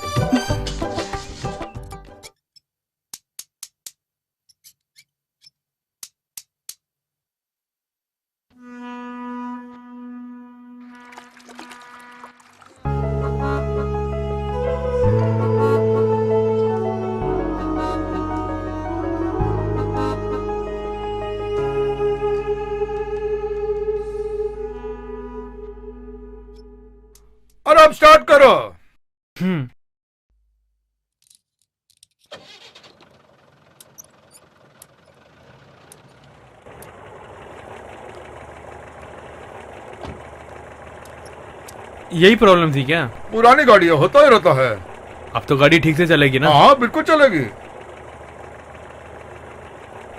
और अब स्टार्ट करो। यही प्रॉब्लम थी क्या? पुरानी गाड़ी है, होता ही रहता है। अब तो गाड़ी ठीक से चलेगी ना? हाँ बिल्कुल चलेगी।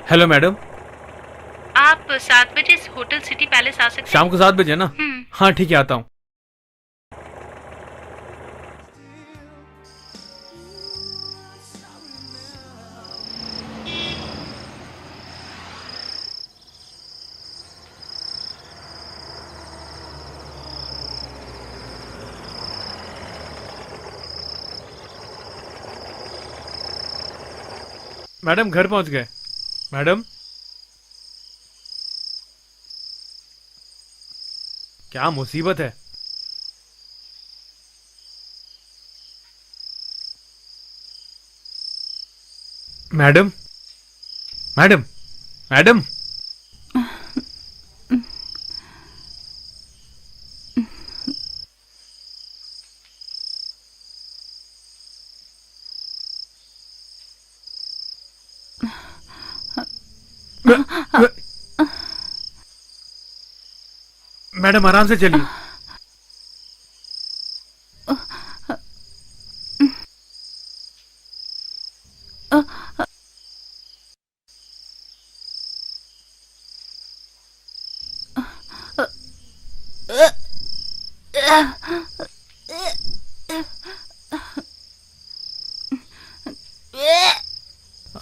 हेलो मैडम, आप 7 बजे होटल सिटी पैलेस आ सकते हैं? शाम को 7 बजे ना? हाँ ठीक है, आता हूँ। मैडम घर पहुंच गए। मैडम क्या मुसीबत है? Madam, madam, madam. मैडम आराम से चलिए।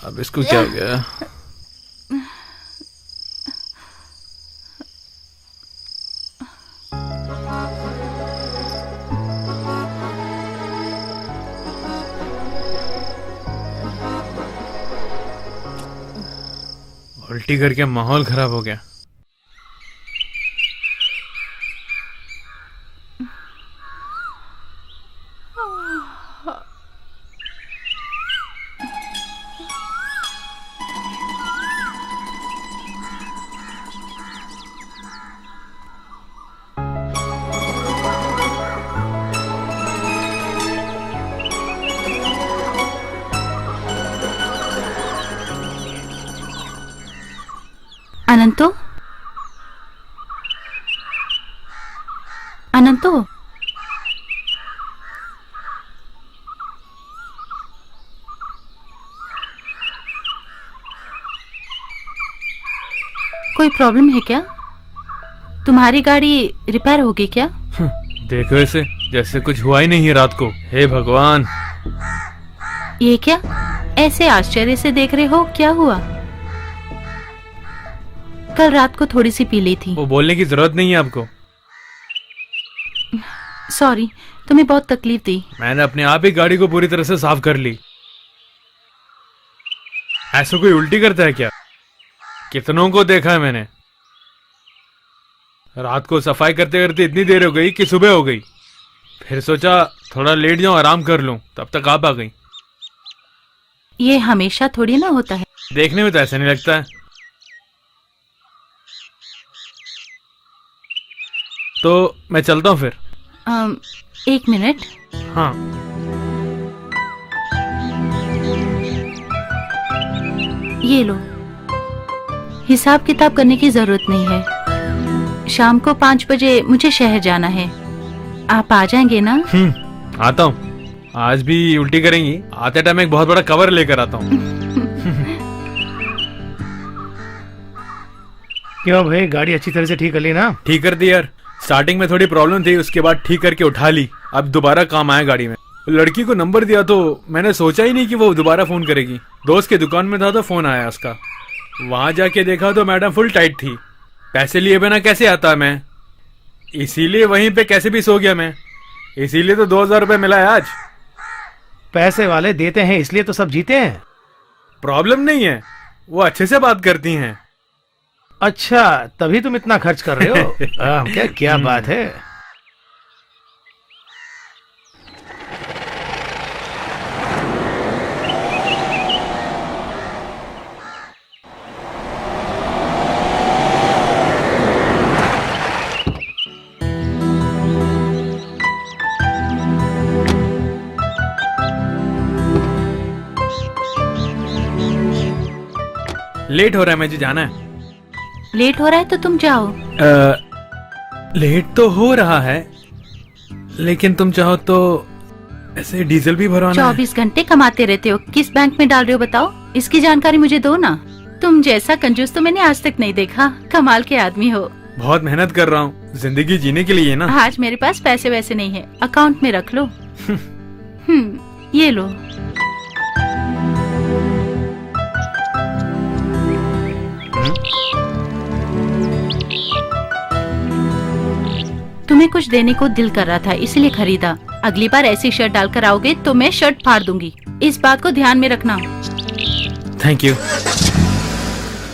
अब इसको क्या हो गया? उल्टी करके माहौल खराब हो गया। अनंतो, अनंतो, कोई प्रॉब्लम है क्या? तुम्हारी गाड़ी रिपेयर होगी क्या? देखो इसे, जैसे कुछ हुआ ही नहीं है रात को। हे भगवान! ये क्या ऐसे आश्चर्य से देख रहे हो? क्या हुआ? कल रात को थोड़ी सी पी ली थी। वो बोलने की जरूरत नहीं है आपको। सॉरी, तुम्हें बहुत तकलीफ दी। मैंने अपने आप ही गाड़ी को पूरी तरह से साफ कर ली। ऐसा कोई उल्टी करता है क्या? कितनों को देखा है मैंने। रात को सफाई करते करते इतनी देर हो गई कि सुबह हो गई। फिर सोचा थोड़ा लेट जाऊं, आराम कर लूं, तब तक आप आ गई। ये हमेशा थोड़ी ना होता है। देखने में तो ऐसा नहीं लगता है। तो मैं चलता हूँ फिर। एक मिनट। हाँ। ये लो, हिसाब किताब करने की जरूरत नहीं है। शाम को 5 बजे मुझे शहर जाना है। आप आ जाएंगे ना? आता हूँ। आज भी उल्टी करेंगी? आते टाइम एक बहुत बड़ा कवर लेकर आता हूँ। क्यों भाई, गाड़ी अच्छी तरह से ठीक कर ली ना? ठीक कर दी यार। स्टार्टिंग में थोड़ी प्रॉब्लम थी, उसके बाद ठीक करके उठा ली। अब दोबारा काम आया गाड़ी में। लड़की को नंबर दिया तो मैंने सोचा ही नहीं कि वो दोबारा फोन करेगी। दोस्त के दुकान में था तो फोन आया उसका। वहां जाके देखा तो मैडम फुल टाइट थी। पैसे लिए बिना कैसे आता मैं, इसीलिए वहीं पे कैसे भी सो गया मैं। इसीलिए तो 2000 रुपए मिला है आज। पैसे वाले देते हैं इसलिए तो सब जीते हैं। प्रॉब्लम नहीं है, वो अच्छे से बात करती हैं। अच्छा, तभी तुम इतना खर्च कर रहे हो। क्या क्या बात है। लेट हो रहा है, मुझे जाना है। लेट हो रहा है तो तुम जाओ। लेट तो हो रहा है, लेकिन तुम चाहो तो ऐसे डीजल भी भरवाना है। 24 घंटे कमाते रहते हो, किस बैंक में डाल रहे हो बताओ? इसकी जानकारी मुझे दो ना। तुम जैसा कंजूस तो मैंने आज तक नहीं देखा। कमाल के आदमी हो। बहुत मेहनत कर रहा हूँ जिंदगी जीने के लिए ना। आज मेरे पास पैसे वैसे नहीं है, अकाउंट में रख लो। ये लो। तुम्हें कुछ देने को दिल कर रहा था इसलिए खरीदा। अगली बार ऐसी शर्ट डालकर आओगे तो मैं शर्ट फाड़ दूंगी। इस बात को ध्यान में रखना। Thank you.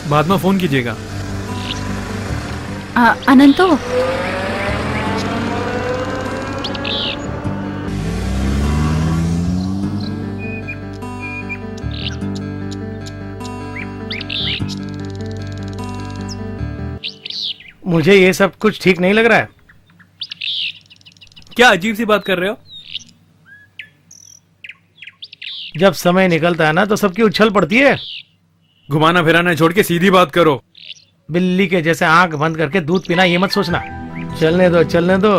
बाद में फोन कीजिएगा। अनंतो, मुझे ये सब कुछ ठीक नहीं लग रहा है। क्या अजीब सी बात कर रहे हो? जब समय निकलता है ना तो सबकी उछल पड़ती है। घुमाना फिराना छोड़ के सीधी बात करो। बिल्ली के जैसे आंख बंद करके दूध पीना ये मत सोचना। चलने दो चलने दो,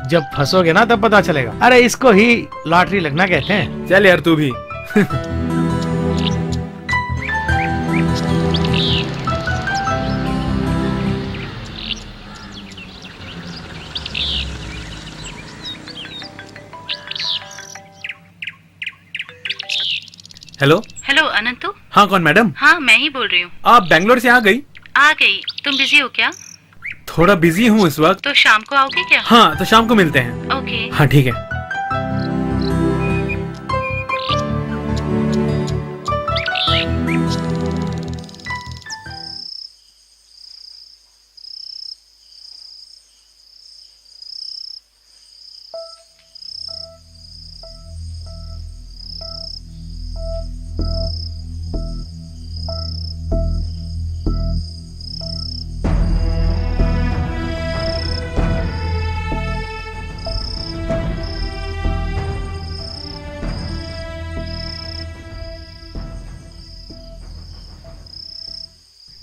जब फंसोगे ना तब पता चलेगा। अरे इसको ही लॉटरी लगना कहते हैं। चल यार तू भी। हेलो। हेलो अनंतु। हाँ कौन मैडम? हाँ मैं ही बोल रही हूँ। आप बैंगलोर से आ गई? आ गई। तुम बिजी हो क्या? थोड़ा बिजी हूँ इस वक्त। तो शाम को आओगे क्या? हाँ तो शाम को मिलते हैं। ओके। हाँ ठीक है।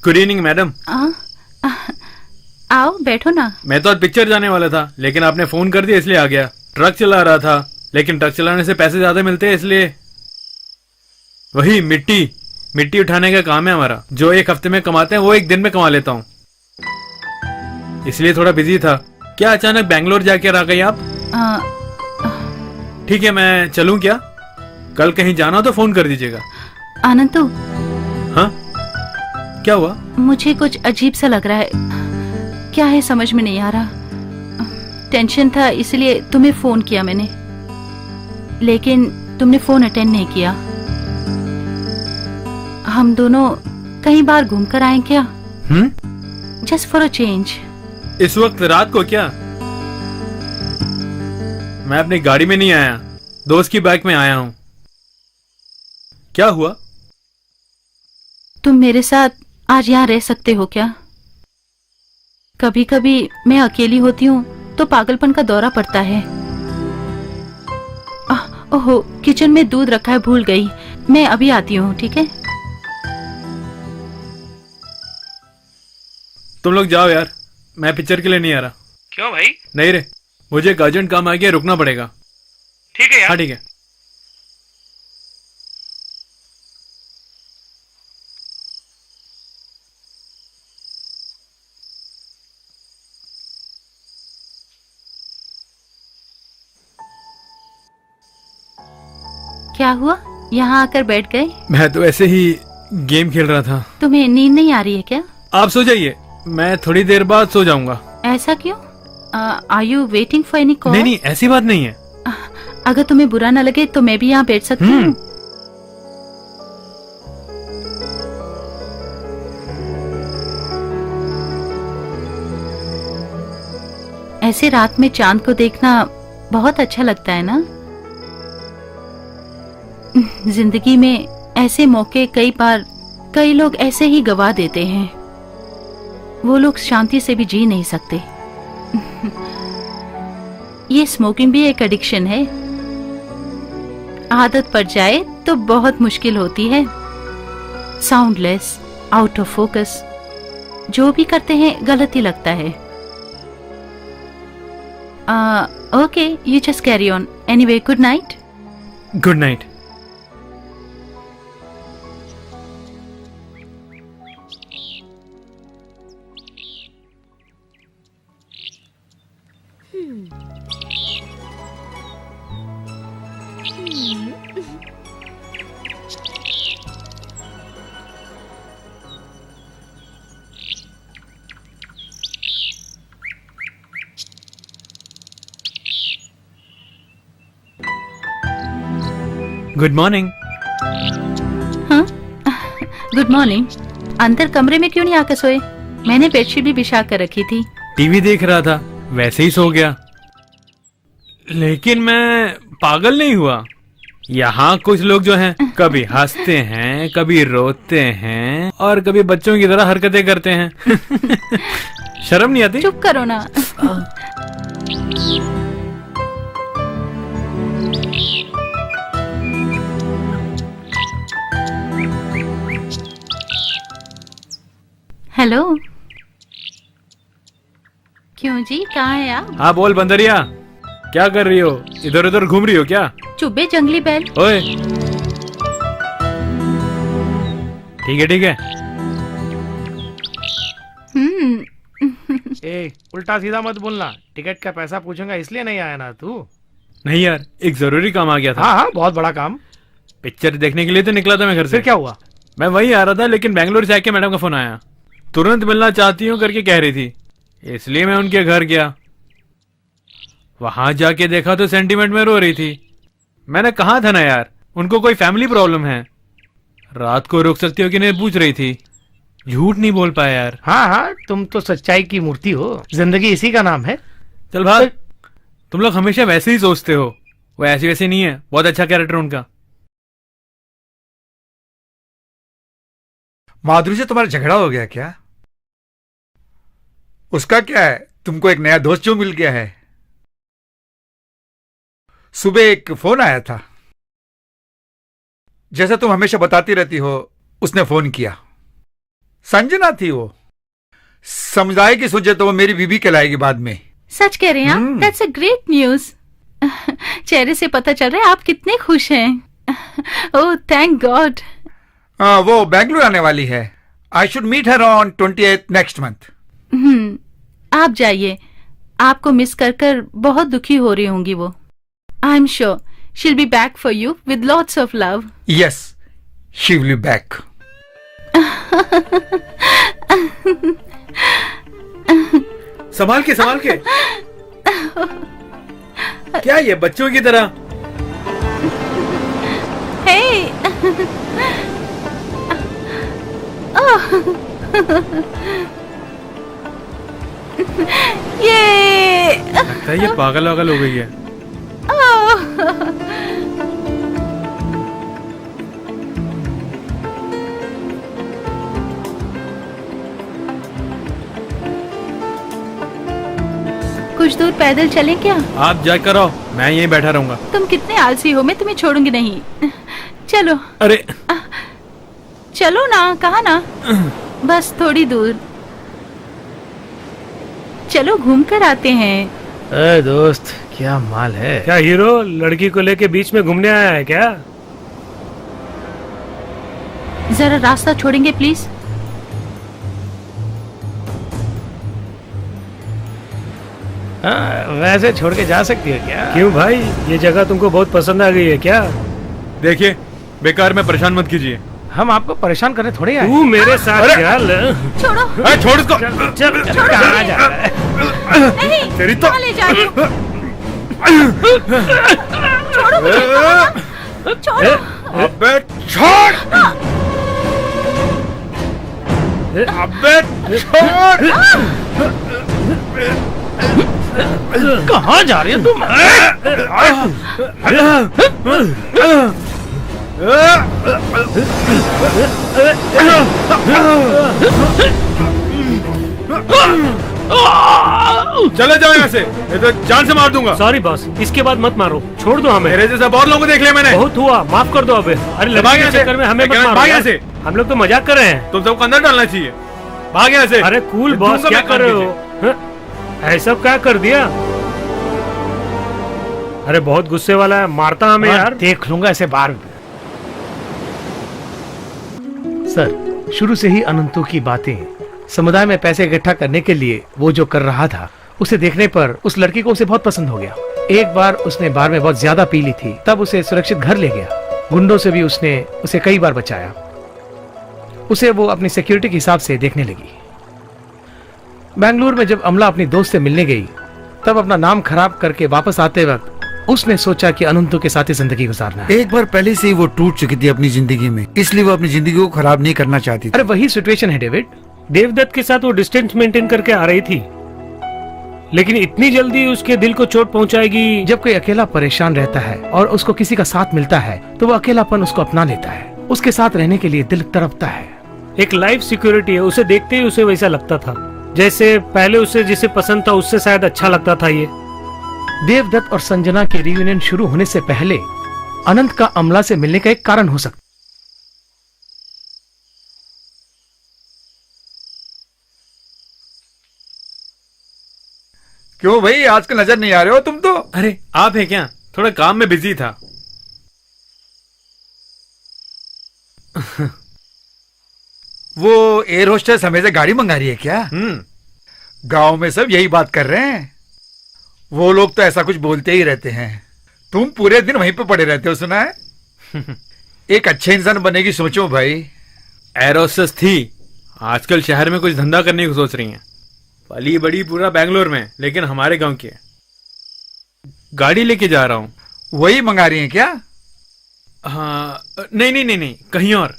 Good evening madam. आओ बैठो ना। मैं तो आज पिक्चर जाने वाला था, लेकिन आपने फोन कर दिया इसलिए आ गया। ट्रक चला रहा था, लेकिन ट्रक चलाने से पैसे ज्यादा मिलते हैं इसलिए। वही मिट्टी उठाने का काम है हमारा। जो एक हफ्ते में कमाते हैं वो एक दिन में कमा लेता हूँ, इसलिए थोड़ा बिजी था। क्या अचानक बैंगलोर जाकर आ गई आप? ठीक है मैं चलूं क्या? कल कहीं जाना हो तो फोन कर दीजिएगा। अनंतु। हाँ क्या हुआ? मुझे कुछ अजीब सा लग रहा है। क्या है समझ में नहीं आ रहा। टेंशन था इसलिए तुम्हें फोन किया मैंने, लेकिन तुमने फोन अटेंड नहीं किया। हम दोनों कहीं बार घूम कर आए क्या? Just for a change. इस वक्त रात को क्या? मैं अपनी गाड़ी में नहीं आया, दोस्त की बाइक में आया हूँ। क्या हुआ? तुम मेरे साथ आज यहाँ रह सकते हो क्या? कभी कभी मैं अकेली होती हूँ तो पागलपन का दौरा पड़ता है। ओहो किचन में दूध रखा है, भूल गई। मैं अभी आती हूँ, ठीक है? तुम लोग जाओ यार, मैं पिक्चर के लिए नहीं आ रहा। क्यों भाई? नहीं रे, मुझे एक अर्जेंट काम आ गया, रुकना पड़ेगा। ठीक है यार। हाँ ठीक है। क्या हुआ, यहाँ आकर बैठ गए? मैं तो ऐसे ही गेम खेल रहा था। तुम्हें नींद नहीं आ रही है क्या? आप सो जाइए, मैं थोड़ी देर बाद सो जाऊंगा। ऐसा क्यों? Are you waiting for any call? नहीं ऐसी बात नहीं है। अगर तुम्हें बुरा न लगे तो मैं भी यहाँ बैठ सकती हूँ। ऐसे रात में चांद को देखना बहुत अच्छा लगता है ना? जिंदगी में ऐसे मौके कई लोग ऐसे ही गवा देते हैं। वो लोग शांति से भी जी नहीं सकते। ये स्मोकिंग भी एक एडिक्शन है। आदत पड़ जाए तो बहुत मुश्किल होती है। साउंडलेस, आउट ऑफ फोकस, जो भी करते हैं गलत ही लगता है। Okay, you just carry on. Anyway, good night. Good night. Good morning. हाँ, गुड मॉर्निंग। अंदर कमरे में क्यों नहीं आकर सोए? मैंने बेडशीट भी बिछा कर रखी थी। टीवी देख रहा था, वैसे ही सो गया। लेकिन मैं पागल नहीं हुआ, यहाँ कुछ लोग जो हैं कभी हंसते हैं, कभी रोते हैं और कभी बच्चों की तरह हरकतें करते हैं। शर्म नहीं आती? चुप करो ना। हेलो। क्यों जी, कहाँ है आप? हाँ बोल बंदरिया, क्या कर रही हो? इधर उधर घूम रही हो क्या? चुब्बे जंगली बैल। ओए ठीक है ठीक है। ए, उल्टा सीधा मत बोलना। टिकट का पैसा पूछूंगा इसलिए नहीं आया ना तू? नहीं यार, एक जरूरी काम आ गया था। हाँ हाँ, बहुत बड़ा काम। पिक्चर देखने के लिए तो निकला था मैं घर से। फिर क्या हुआ? मैं वहीं आ रहा था, लेकिन बेंगलोर से आके मैडम का फोन आया। तुरंत मिलना चाहती हूँ करके कह रही थी, इसलिए मैं उनके घर गया। वहां जाके देखा तो सेंटीमेंट में रो रही थी। मैंने कहा था ना यार, उनको कोई फैमिली प्रॉब्लम है। रात को रोक सकती हो कि नहीं पूछ रही थी। झूठ नहीं बोल पाया यार। हाँ हाँ, तुम तो सच्चाई की मूर्ति हो। जिंदगी इसी का नाम है। चल भाग। तुम लोग हमेशा वैसे ही सोचते हो, वो ऐसी वैसे नहीं है। बहुत अच्छा कैरेक्टर उनका। माधुरी से तुम्हारा झगड़ा हो गया क्या? उसका क्या है, तुमको एक नया दोस्त जो मिल गया है। सुबह एक फोन आया था, जैसा तुम हमेशा बताती रहती हो। उसने फोन किया। संजना थी वो। समझाएगी सोचे तो वो मेरी बीबी कहलाएगी बाद में। सच कह रहे हैं आप? That's a great news. चेहरे से पता चल रहा है आप कितने खुश हैं। Oh thank god. वो बेंगलुरु आने वाली है। I should meet her on 28th next month. आप जाइए। आपको मिस कर कर बहुत दुखी हो रही होंगी वो। I am sure she'll be back for you with lots of love. Yes, she will be back. संभाल के संभाल के। क्या ये बच्चों की तरह? हे ये लगता है ये पागल वागल हो गई है। कुछ दूर पैदल चलें क्या? आप जाकर आओ, मैं यहीं बैठा रहूंगा। तुम कितने आलसी हो, मैं तुम्हें छोड़ूंगी नहीं। चलो। अरे चलो ना, कहा ना, बस थोड़ी दूर। चलो घूम कर आते हैं। अरे दोस्त, क्या माल है। क्या हीरो लड़की को लेके बीच में घूमने आया है क्या? जरा रास्ता छोड़ेंगे प्लीज? वैसे छोड़ के जा सकती है क्या? क्यों भाई, ये जगह तुमको बहुत पसंद आ गई है क्या? देखिए, बेकार में परेशान मत कीजिए। हम आपको परेशान करने थोड़े आए। तू मेरे साथ चल। छोड़ो। छोड़ इसको। चल कहाँ जा रहा है? तेरी तो ले जा रही हो? छोड़ो मुझे, कहा ना। छोड़ो। अबे छोड़। अबे छोड़। कहाँ जा रही है तुम? चले जाओ यहाँ से, नहीं तो जान से मार दूंगा। सॉरी बॉस, इसके बाद मत मारो, छोड़ दो हमें। मेरे जैसा बहुत लोगों को देख लिया मैंने। बहुत हुआ, माफ कर दो अब। अरे भाग लड़की यहाँ के से। चक्कर में हमें मत भाग मारो यहाँ यार। से। हम लोग तो मजाक कर रहे हैं। तुम सबको अंदर डालना चाहिए। भाग यहाँ से। अरे कूल बॉस, क्या कर रहे हो? हाँ? ऐसा क्या कर दिया? अरे बहुत गुस्से वाला है, मारता हमें यार। देख लूंगा ऐसे बार। सर, शुरू से ही अनंतों की बातें, समुदाय में पैसे इकट्ठा करने के लिए वो जो कर रहा था, उसे देखने पर उस लड़की को उसे बहुत पसंद हो गया। एक बार उसने बार में बहुत ज्यादा पी ली थी, तब उसे सुरक्षित घर ले गया। गुंडों से भी उसने उसे कई बार बचाया। उसे वो अपनी सिक्योरिटी के हिसाब से देखने लगी। बेंगलुरु में जब अमला अपनी दोस्त से मिलने गई, तब अपना नाम खराब करके वापस आते वक्त उसने सोचा कि अनंतों के साथ ही जिंदगी गुजारना है। एक बार पहले से ही वो टूट चुकी थी अपनी जिंदगी में, इसलिए वो अपनी जिंदगी को खराब नहीं करना चाहती थी। अरे वही सिचुएशन है डेविड। देवदत्त के साथ वो डिस्टेंस मेंटेन करके आ रही थी। लेकिन इतनी जल्दी उसके दिल को चोट पहुंचाएगी? जब कोई अकेला परेशान रहता है और उसको किसी का साथ मिलता है तो वो अकेलापन उसको अपना लेता है। उसके साथ रहने के लिए दिल तड़पता है। एक लाइफ सिक्योरिटी है, उसे देखते ही उसे वैसा लगता था जैसे पहले उसे जिसे पसंद था उससे शायद अच्छा लगता था। ये देवदत्त और संजना के रियूनियन शुरू होने से पहले अनंत का अमला से मिलने का एक कारण हो सकता। क्यों भाई, आजकल नजर नहीं आ रहे हो तुम तो? अरे आप है क्या? थोड़ा काम में बिजी था। वो एयर होस्टेस हमें से गाड़ी मंगा रही है क्या? गांव में सब यही बात कर रहे हैं। वो लोग तो ऐसा कुछ बोलते ही रहते हैं। तुम पूरे दिन वहीं पे पड़े रहते हो, सुना है? एक अच्छे इंसान बनने की सोचो भाई। एयर होस्टेस थी, आजकल शहर में कुछ धंधा करने की सोच रही हैं। पली बड़ी पूरा बैंगलोर में, लेकिन हमारे गांव की है। गाड़ी लेके जा रहा हूँ। वही मंगा रही है क्या? हाँ, नहीं नहीं नहीं नहीं, कहीं और।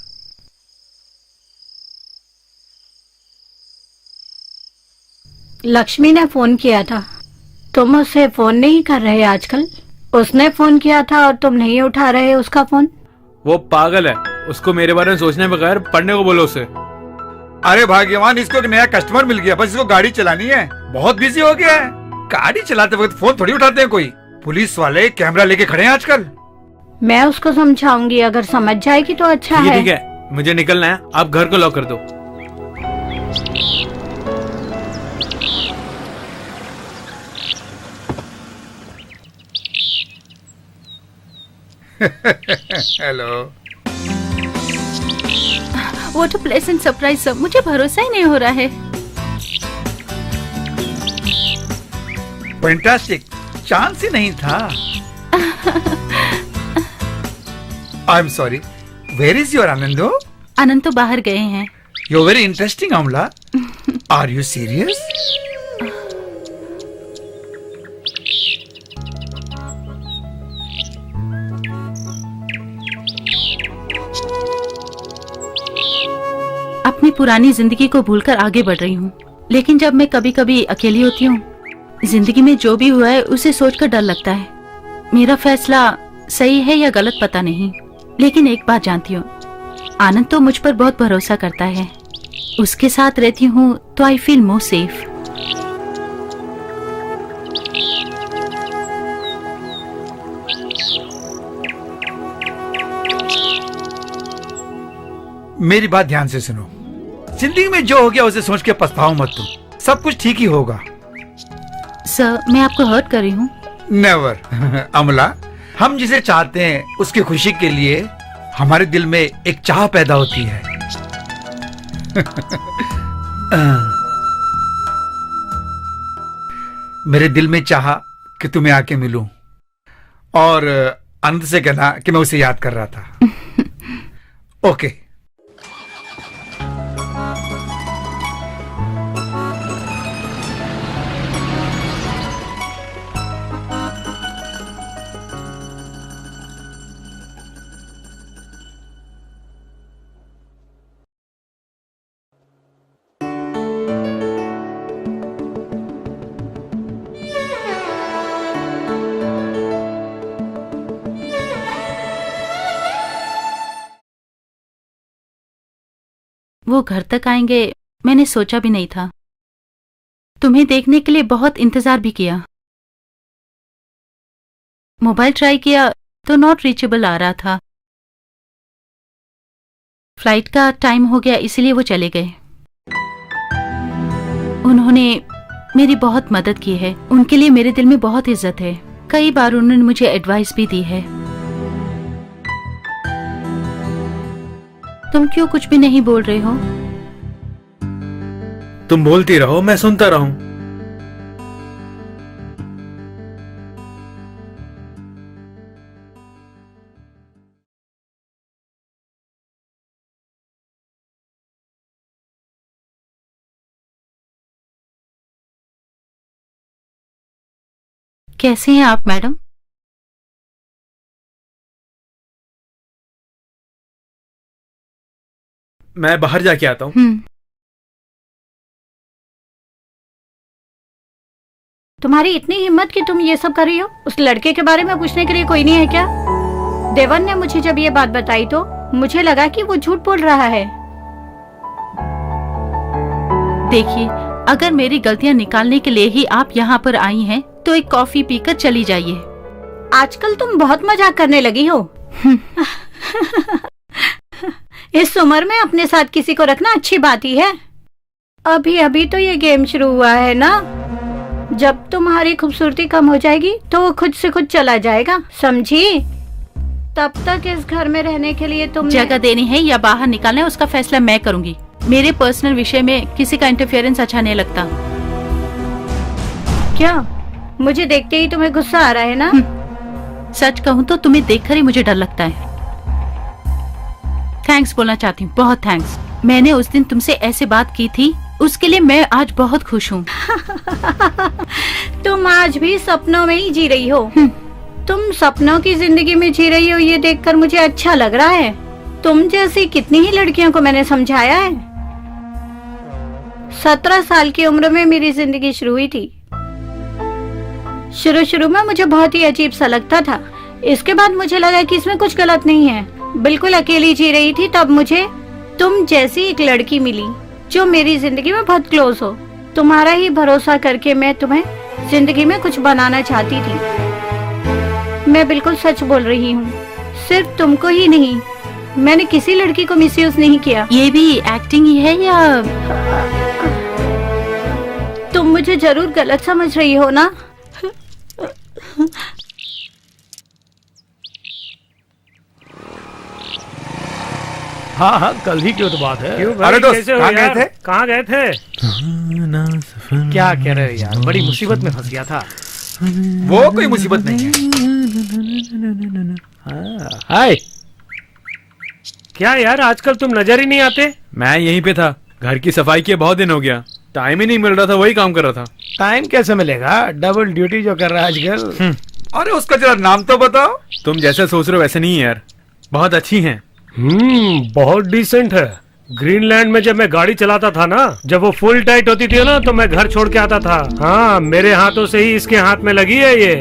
लक्ष्मी ने फोन किया था। तुम उससे फोन नहीं कर रहे आजकल? उसने फोन किया था और तुम नहीं उठा रहे उसका फोन। वो पागल है, उसको मेरे बारे में सोचने बगैर पढ़ने को बोलो उसे। अरे भाग्यवान, इसको एक नया कस्टमर मिल गया, बस इसको गाड़ी चलानी है। बहुत बिजी हो गया है। गाड़ी चलाते वक्त फोन थोड़ी उठाते हैं कोई। पुलिस वाले कैमरा लेके खड़े हैं आजकल। मैं उसको समझाऊंगी, अगर समझ जाएगी तो अच्छा है। ठीक है, मुझे निकलना है, आप घर को लॉक कर दो। Hello. What a pleasant surprise sir, मुझे भरोसा ही नहीं हो रहा है। फैंटास्टिक, चांस ही नहीं था। I am sorry, where is your Anando? Anand तो बाहर गए हैं। You very interesting Amla. Are you serious? अपनी पुरानी जिंदगी को भूलकर आगे बढ़ रही हूँ, लेकिन जब मैं कभी कभी अकेली होती हूँ, जिंदगी में जो भी हुआ है उसे सोचकर डर लगता है। मेरा फैसला सही है या गलत पता नहीं, लेकिन एक बात जानती हूँ, आनंद तो मुझ पर बहुत भरोसा करता है। उसके साथ रहती हूँ तो आई फील मोर सेफ। मेरी बात ध्यान से सुनो। जिंदगी में जो हो गया उसे सोच के पछताओ मत तुम, सब कुछ ठीक ही होगा। सर, मैं आपको हर्ट कर रही हूँ? नेवर। अमला, हम जिसे चाहते हैं उसकी खुशी के लिए हमारे दिल में एक चाह पैदा होती है। मेरे दिल में चाहा कि तुम्हें आके मिलूं और आनंद से कहना कि मैं उसे याद कर रहा था। ओके। वो घर तक आएंगे मैंने सोचा भी नहीं था। तुम्हें देखने के लिए बहुत इंतजार भी किया। मोबाइल ट्राई किया तो नॉट रीचेबल आ रहा था। फ्लाइट का टाइम हो गया इसलिए वो चले गए। उन्होंने मेरी बहुत मदद की है, उनके लिए मेरे दिल में बहुत इज्जत है। कई बार उन्होंने मुझे एडवाइस भी दी है। तुम क्यों कुछ भी नहीं बोल रहे हो? तुम बोलती रहो, मैं सुनता रहूं। कैसे हैं आप मैडम? मैं बाहर जाके आता हूँ। तुम्हारी इतनी हिम्मत कि तुम ये सब कर रही हो? उस लड़के के बारे में पूछने के लिए कोई नहीं है क्या? देवन ने मुझे जब ये बात बताई तो मुझे लगा कि वो झूठ बोल रहा है। देखिए, अगर मेरी गलतियां निकालने के लिए ही आप यहाँ पर आई हैं, तो एक कॉफी पीकर चली जाइए। आजकल तुम बहुत मजाक करने लगी हो। इस उम्र में अपने साथ किसी को रखना अच्छी बात ही है। अभी अभी तो ये गेम शुरू हुआ है ना। जब तुम्हारी खूबसूरती कम हो जाएगी तो वो खुद से खुद चला जाएगा, समझी? तब तक इस घर में रहने के लिए तुम जगह देनी है या बाहर निकालना है, उसका फैसला मैं करूंगी। मेरे पर्सनल विषय में किसी का इंटरफेरेंस अच्छा नहीं लगता। क्या मुझे देखते ही तुम्हें गुस्सा आ रहा है ना? सच कहूँ तो तुम्हें देखकर ही मुझे डर लगता है। थैंक्स बोलना चाहती हूँ, बहुत थैंक्स। मैंने उस दिन तुमसे ऐसे बात की थी, उसके लिए मैं आज बहुत खुश हूँ। तुम आज भी सपनों में ही जी रही हो। तुम सपनों की जिंदगी में जी रही हो, ये देखकर मुझे अच्छा लग रहा है। तुम जैसी कितनी ही लड़कियों को मैंने समझाया है। 17 साल की उम्र में मेरी जिंदगी शुरू हुई थी। शुरू में मुझे बहुत ही अजीब सा लगता था। इसके बाद मुझे लगा कि इसमें कुछ गलत नहीं है। बिल्कुल अकेली जी रही थी, तब मुझे तुम जैसी एक लड़की मिली जो मेरी जिंदगी में बहुत क्लोज हो। तुम्हारा ही भरोसा करके मैं तुम्हें जिंदगी में कुछ बनाना चाहती थी। मैं बिल्कुल सच बोल रही हूँ, सिर्फ तुमको ही नहीं, मैंने किसी लड़की को मिसयूज नहीं किया। ये भी एक्टिंग ही है या? तुम मुझे जरूर गलत समझ रही हो ना? हाँ हाँ, कल ही की तो बात है। क्यों भाई, अरे दोस्त, कैसे हो कहाँ यार? गए थे? कहाँ गए थे? क्या कह रहे हो यार, बड़ी मुसीबत में फंस गया था। वो कोई मुसीबत नहीं है। हाय, क्या यार, आजकल तुम नजर ही नहीं आते। मैं यहीं पे था, घर की सफाई किए बहुत दिन हो गया, टाइम ही नहीं मिल रहा था, वही काम कर रहा था। टाइम कैसे मिलेगा? डबल ड्यूटी जो कर रहा है आजकल। अरे उसका जरा नाम तो बताओ। तुम जैसे सोच रहे हो वैसे नहीं है यार, बहुत अच्छी हैं। बहुत डिसेंट है। ग्रीनलैंड में जब मैं गाड़ी चलाता था ना, जब वो फुल टाइट होती थी ना, तो मैं घर छोड़ के आता था। हाँ, मेरे हाथों से ही इसके हाथ में लगी है ये।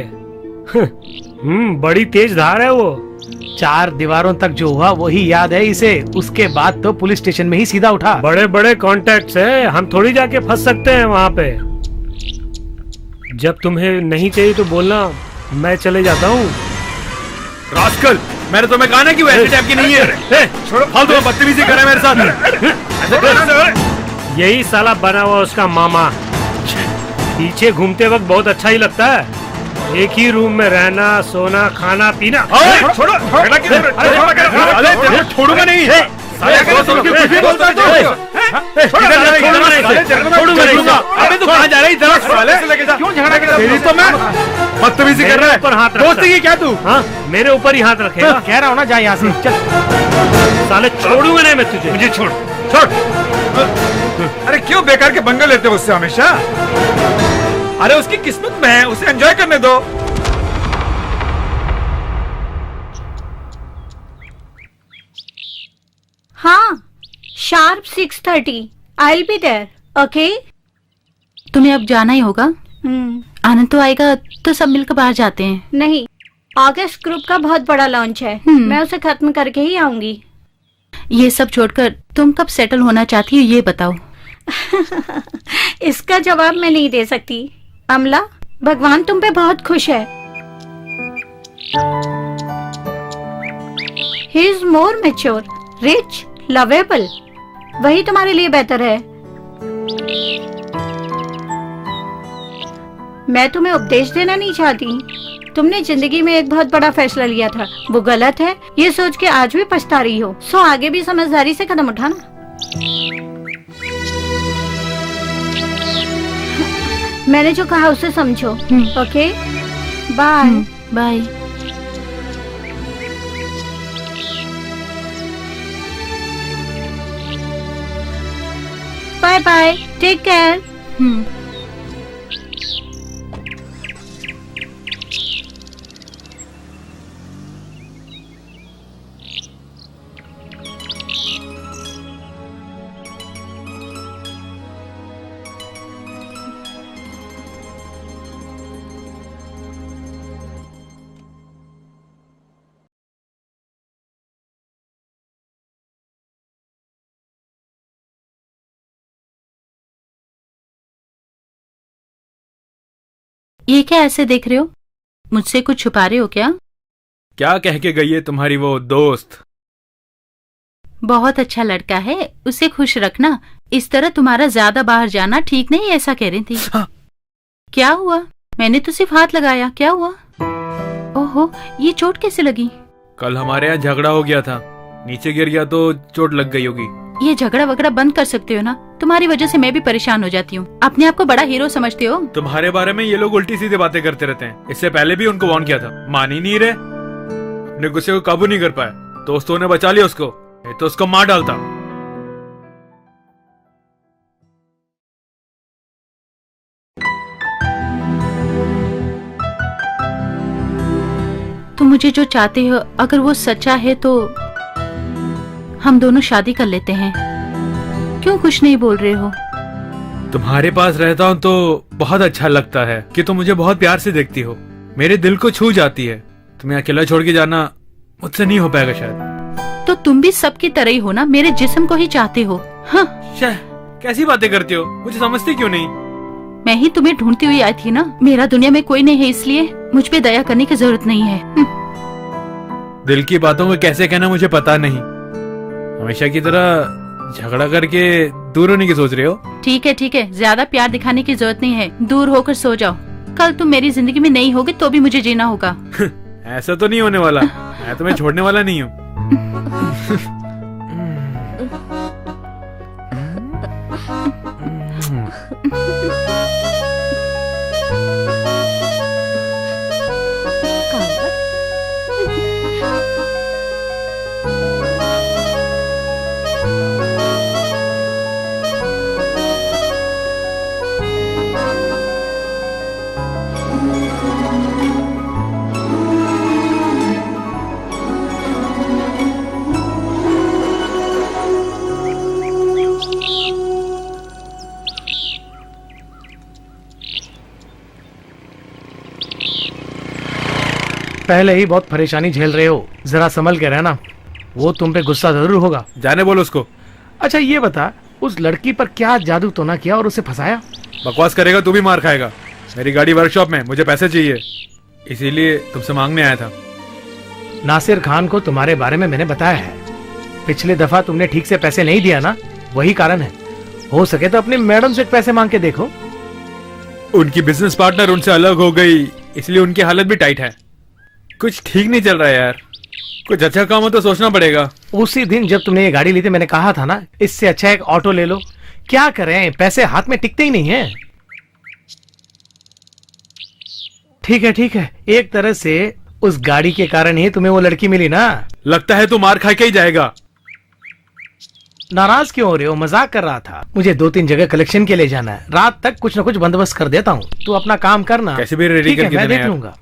बड़ी तेज धार है वो। 4 दीवारों तक जो हुआ वही याद है इसे। उसके बाद तो पुलिस स्टेशन में ही सीधा उठा। बड़े बड़े कॉन्टैक्ट्स है, हम थोड़ी जाके फंस सकते हैं वहाँ पे। जब तुम्हें नहीं चाहिए तो बोलना, मैं चले जाता हूँ। रास्कल, मैंने तुम्हें कहा ना कि वो ऐसे टाइप की नहीं है। छोड़ो, फालतू में बदतमीजी कर रहा है मेरे साथ। यही साला बना हुआ उसका मामा। पीछे घूमते वक्त बहुत अच्छा ही लगता है। एक ही रूम में रहना, सोना, खाना, पीना। छोड़ो, छोड़ूंगा नहीं। अबे तू कहाँ जा रही? क्यों झगड़ा कर रहा है? तो मैं बदतमीजी कर रहा है। ऊपर हाथ दोस्ती की क्या तू? हाँ, मेरे ऊपर ही हाथ रखेगा। कह रहा हूँ ना, जा यहाँ से चल। साले छोड़ूंगा नहीं मैं तुझे। मुझे छोड़, छोड़। अरे क्यों बेकार के पंगे लेते हो उससे हमेशा? अरे उसकी किस्मत में है, उसे एंजॉय करने दो। हाँ, sharp 6:30 I will be there, okay? तुम्हें अब जाना ही होगा। आनंद तो आएगा तो सब मिलकर बाहर जाते हैं। नहीं, ऑगस्ट ग्रुप का बहुत बड़ा लॉन्च है, मैं उसे खत्म करके ही आऊंगी। ये सब छोड़कर तुम कब सेटल होना चाहती हो, ये बताओ। इसका जवाब मैं नहीं दे सकती अमला। भगवान तुम पे बहुत खुश है। He is more mature, rich, lovable. वही तुम्हारे लिए बेहतर है। मैं तुम्हें उपदेश देना नहीं चाहती। तुमने जिंदगी में एक बहुत बड़ा फैसला लिया था, वो गलत है, ये सोच के आज भी पछता रही हो। सो आगे भी समझदारी से कदम उठाना। मैंने जो कहा उसे समझो, okay? Bye. Bye. Bye bye, take care. ये क्या ऐसे देख रहे हो? मुझसे कुछ छुपा रहे हो क्या? क्या कह के गई है तुम्हारी वो दोस्त? बहुत अच्छा लड़का है, उसे खुश रखना। इस तरह तुम्हारा ज्यादा बाहर जाना ठीक नहीं, ऐसा कह रही थी। हाँ। क्या हुआ? मैंने तो सिर्फ हाथ लगाया, क्या हुआ? ओहो, ये चोट कैसे लगी? कल हमारे यहाँ झगड़ा हो गया था, नीचे गिर गया तो चोट लग गई होगी। ये झगड़ा वगड़ा बंद कर सकते हो ना? तुम्हारी वजह से मैं भी परेशान हो जाती हूँ। अपने आप को बड़ा हीरो समझते हो। तुम्हारे बारे में ये लोग उल्टी सीधी बातें करते रहते हैं। इससे पहले भी उनको वार्न किया था, मान ही नहीं रहे। अपने गुस्से को काबू नहीं कर पाए, दोस्तों ने बचा लिया उसको, ये तो उसको मार डालता। तुम मुझे जो चाहते हो अगर वो सच्चा है तो हम दोनों शादी कर लेते हैं। क्यों कुछ नहीं बोल रहे हो? तुम्हारे पास रहता हूँ तो बहुत अच्छा लगता है कि तुम मुझे बहुत प्यार से देखती हो, मेरे दिल को छू जाती है। तुम्हें अकेला छोड़ के जाना मुझसे नहीं हो पाएगा शायद। तो तुम भी सबकी तरह ही हो ना, मेरे जिस्म को ही चाहते हो। हाँ। कैसी बातें करती हो, मुझे समझती क्यों नहीं? मैं ही तुम्हें ढूंढती हुई आई थी ना। मेरा दुनिया में कोई नहीं है, इसलिए मुझ पे दया करने की जरूरत नहीं है। दिल की बातों को कैसे कहना मुझे पता नहीं। हमेशा की तरह झगड़ा करके दूर होने की सोच रहे हो? ठीक है, ज्यादा प्यार दिखाने की जरूरत नहीं है। दूर होकर सो जाओ। कल तुम मेरी जिंदगी में नहीं होगे तो भी मुझे जीना होगा। ऐसा तो नहीं होने वाला, मैं तुम्हें छोड़ने वाला नहीं हूँ। पहले ही बहुत परेशानी झेल रहे हो, जरा संभल के रहना। वो तुम पे गुस्सा जरूर होगा। जाने बोलो उसको। अच्छा ये बता, उस लड़की पर क्या जादू तो ना किया और उसे फंसाया? बकवास करेगा तू भी मार खाएगा। मेरी गाड़ी वर्कशॉप में, मुझे पैसे चाहिए, इसीलिए तुमसे मांगने आया था। नासिर खान को तुम्हारे बारे में मैंने बताया है। पिछले दफा तुमने ठीक से पैसे नहीं दिया ना, वही कारण है। हो सके तो अपनी मैडम से पैसे मांग के देखो। उनकी बिजनेस पार्टनर उनसे अलग हो गई, इसलिए उनकी हालत भी टाइट है। कुछ ठीक नहीं चल रहा है यार, कुछ अच्छा काम हो तो सोचना पड़ेगा। उसी दिन जब तुमने ये गाड़ी ली थी मैंने कहा था ना, इससे अच्छा एक ऑटो ले लो। क्या करें, पैसे हाथ में टिकते ही नहीं है। ठीक है, एक तरह से उस गाड़ी के कारण ही तुम्हें वो लड़की मिली ना। लगता है तू मार खा के ही जाएगा। नाराज क्यों हो रहे हो? मजाक कर रहा था। मुझे 2-3 जगह कलेक्शन के लिए जाना है, रात तक कुछ न कुछ बंदोबस्त कर देता हूँ। तू अपना काम करना। कैसे भी रेडी करके मैं देना देख यार। लूंगा।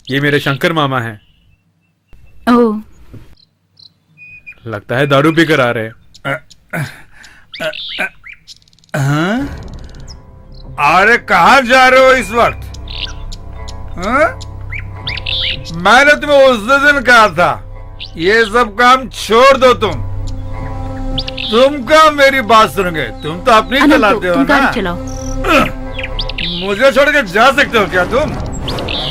ये मेरे शंकर मामा हैं। ओह, लगता है दारू पी कर आ रहे हैं। अरे कहाँ जा रहे हो इस वक्त? हाँ? मैंने तुम्हें उस दिन कहा था ये सब काम छोड़ दो। तुम का मेरी बात सुनोगे? तुम तो अपनी अनंत, चलाते हो तुम ना। गाड़ी चलाओ। मुझे छोड़ के जा सकते हो क्या तुम?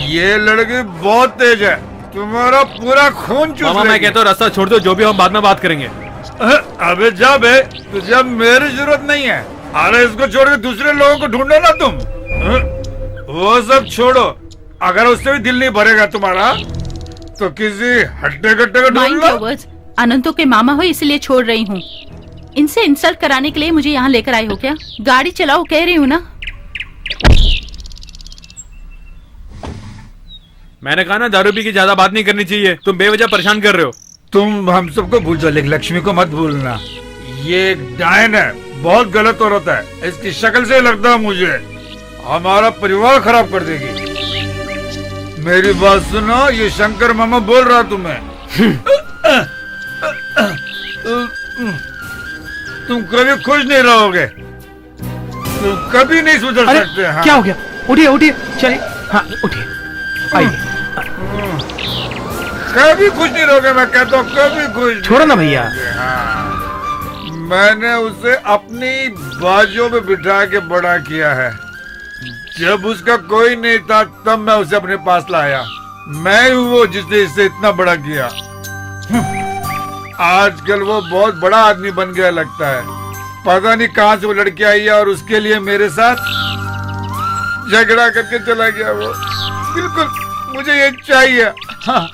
ये लड़की बहुत तेज है, तुम्हारा पूरा खून चूस मामा मैं लेगी। कहता हूँ रास्ता छोड़ दो, जो भी हम बाद में बात करेंगे। अबे जा बे, तुझे अब मेरी जरूरत नहीं है। अरे इसको छोड़ के दूसरे लोगों को ढूंढो ना तुम। वो सब छोड़ो, अगर उससे भी दिल नहीं भरेगा तुम्हारा तो किसी हट्टे कट्टे को ढूंढ माइंड लो। Your words. अनंतों के मामा हो इसलिए छोड़ रही हूँ। इनसे इंसल्ट कराने के लिए मुझे यहाँ लेकर आए हो क्या? गाड़ी चलाओ कह रही हूँ ना। मैंने कहा ना दारू पी की ज्यादा बात नहीं करनी चाहिए, तुम बेवजह परेशान कर रहे हो। तुम हम सबको भूल जाओ, लेकिन लक्ष्मी को मत भूलना। ये एक डायन है, बहुत गलत औरत है। इसकी शक्ल से लगता है मुझे हमारा परिवार खराब कर देगी। मेरी बात सुनो, ये शंकर मामा बोल रहा तुम्हें। तुम कभी खुश नहीं रहोगे, तुम कभी नहीं सुधर अरे सकते। हाँ। क्या हो गया? उठिए चलिए। हाँ उठिए, आइए। कभी खुश नहीं रहोगे, मैं कहता हूँ कभी खुश छोड़ो ना भैया। हाँ। मैंने उसे अपनी बाजू में बिठा के बड़ा किया है। जब उसका कोई नहीं था तब मैं उसे अपने पास लाया। मैं हूँ वो जिसने इसे इतना बड़ा किया। आजकल वो बहुत बड़ा आदमी बन गया लगता है। पता नहीं कहाँ से वो लड़की आई है और उसके लिए मेरे साथ झगड़ा करके चला गया वो। बिल्कुल मुझे ये चाहिए। हाँ।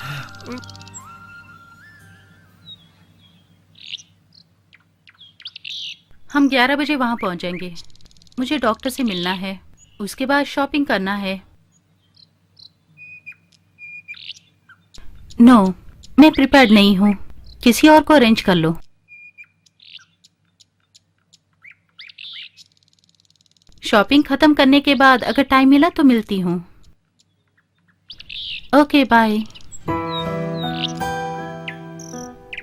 हम 11 बजे वहाँ पहुँच जाएंगे। मुझे डॉक्टर से मिलना है, उसके बाद शॉपिंग करना है। नो, मैं प्रिपेयर्ड नहीं हूँ, किसी और को अरेंज कर लो। शॉपिंग खत्म करने के बाद अगर टाइम मिला तो मिलती हूँ। Okay bye.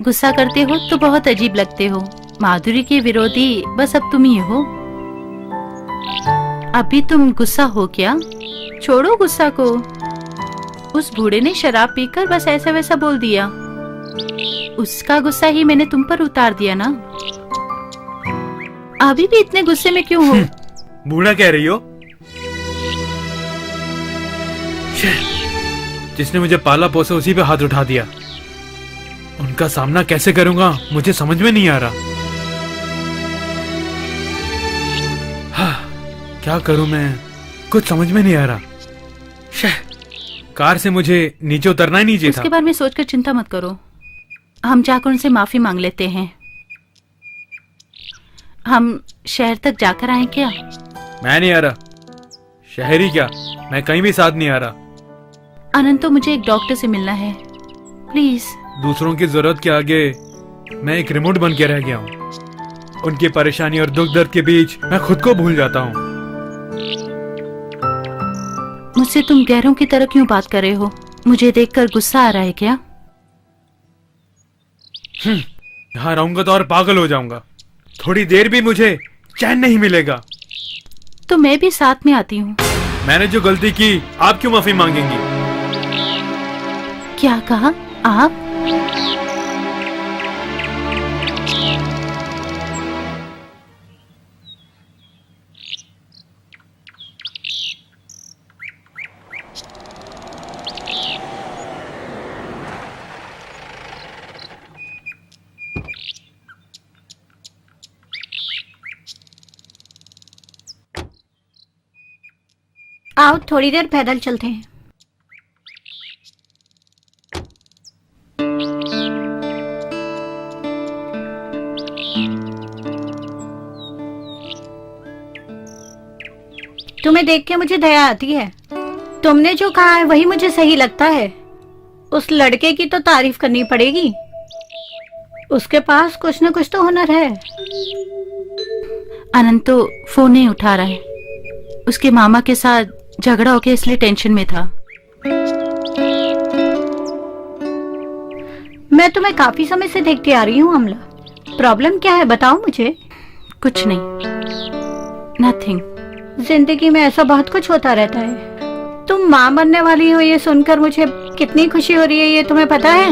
गुस्सा करते हो तो बहुत अजीब लगते हो। माधुरी के विरोधी बस अब तुम ही हो। अभी तुम गुस्सा हो क्या? छोड़ो गुस्सा को। उस बूढ़े ने शराब पीकर बस ऐसा वैसा बोल दिया। उसका गुस्सा ही मैंने तुम पर उतार दिया ना। अभी भी इतने गुस्से में क्यों हो? बूढ़ा कह रही हो? जिसने मुझे पाला पोसा उसी पे हाथ उठा दिया। उनका सामना कैसे करूंगा मुझे समझ में नहीं आ रहा। हाँ, क्या करूं मैं, कुछ समझ में नहीं आ रहा। कार से मुझे नीचे उतरना ही नहीं चाहिए था। उसके बारे में सोचकर चिंता मत करो। हम जाकर उनसे माफी मांग लेते हैं। हम शहर तक जाकर आए क्या? मैं नहीं आ रहा। शहरी क्या, मैं कहीं भी साथ नहीं आ रहा। अनंत, तो मुझे एक डॉक्टर से मिलना है, प्लीज। दूसरों की जरूरत के आगे मैं एक रिमोट बन के रह गया हूँ। उनकी परेशानी और दुख दर्द के बीच मैं खुद को भूल जाता हूँ। मुझसे तुम गैरों की तरह क्यों बात कर रहे हो? मुझे देखकर गुस्सा आ रहा है क्या? यहाँ रहूंगा तो और पागल हो जाऊंगा। थोड़ी देर भी मुझे चैन नहीं मिलेगा। तो मैं भी साथ में आती हूँ। मैंने जो गलती की, आप क्यों माफी मांगेंगी? क्या कहा आप? आओ थोड़ी देर पैदल चलते हैं। तुम्हें देख के मुझे दया आती है। तुमने जो कहा है वही मुझे सही लगता है। उस लड़के की तो तारीफ करनी पड़ेगी। उसके पास कुछ न कुछ तो हुनर है। अनंत तो फोन नहीं उठा रहा है। उसके मामा के साथ झगड़ा हो गया, इसलिए टेंशन में था। मैं तुम्हें काफी समय से देखती आ रही हूँ अमला। प्रॉब्लम क्या है बताओ मुझे। कुछ नहीं, नथिंग। जिंदगी में ऐसा बहुत कुछ होता रहता है। तुम माँ बनने वाली हो, ये सुनकर मुझे कितनी खुशी हो रही है ये तुम्हें पता है?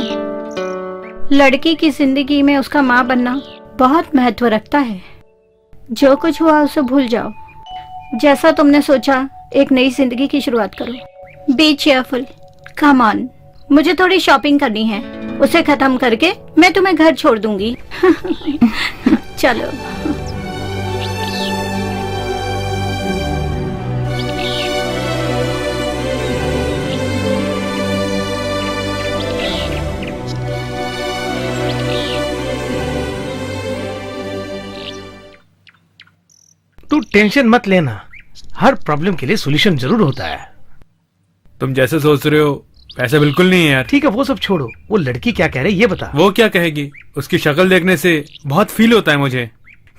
लड़की की जिंदगी में उसका माँ बनना बहुत महत्व रखता है। जो कुछ हुआ उसे भूल जाओ। जैसा तुमने सोचा, एक नई जिंदगी की शुरुआत करो। B cheerful, come on. मुझे थोड़ी शॉपिंग करनी है, उसे खत्म करके मैं तुम्हें घर छोड़ दूंगी। चलो। तू टेंशन मत लेना, हर प्रॉब्लम के लिए सॉल्यूशन जरूर होता है। तुम जैसे सोच रहे हो वैसा बिल्कुल नहीं है यार। ठीक है वो सब छोड़ो, वो लड़की क्या कह रही है ये बता। वो क्या कहेगी? उसकी शक्ल देखने से बहुत फील होता है मुझे।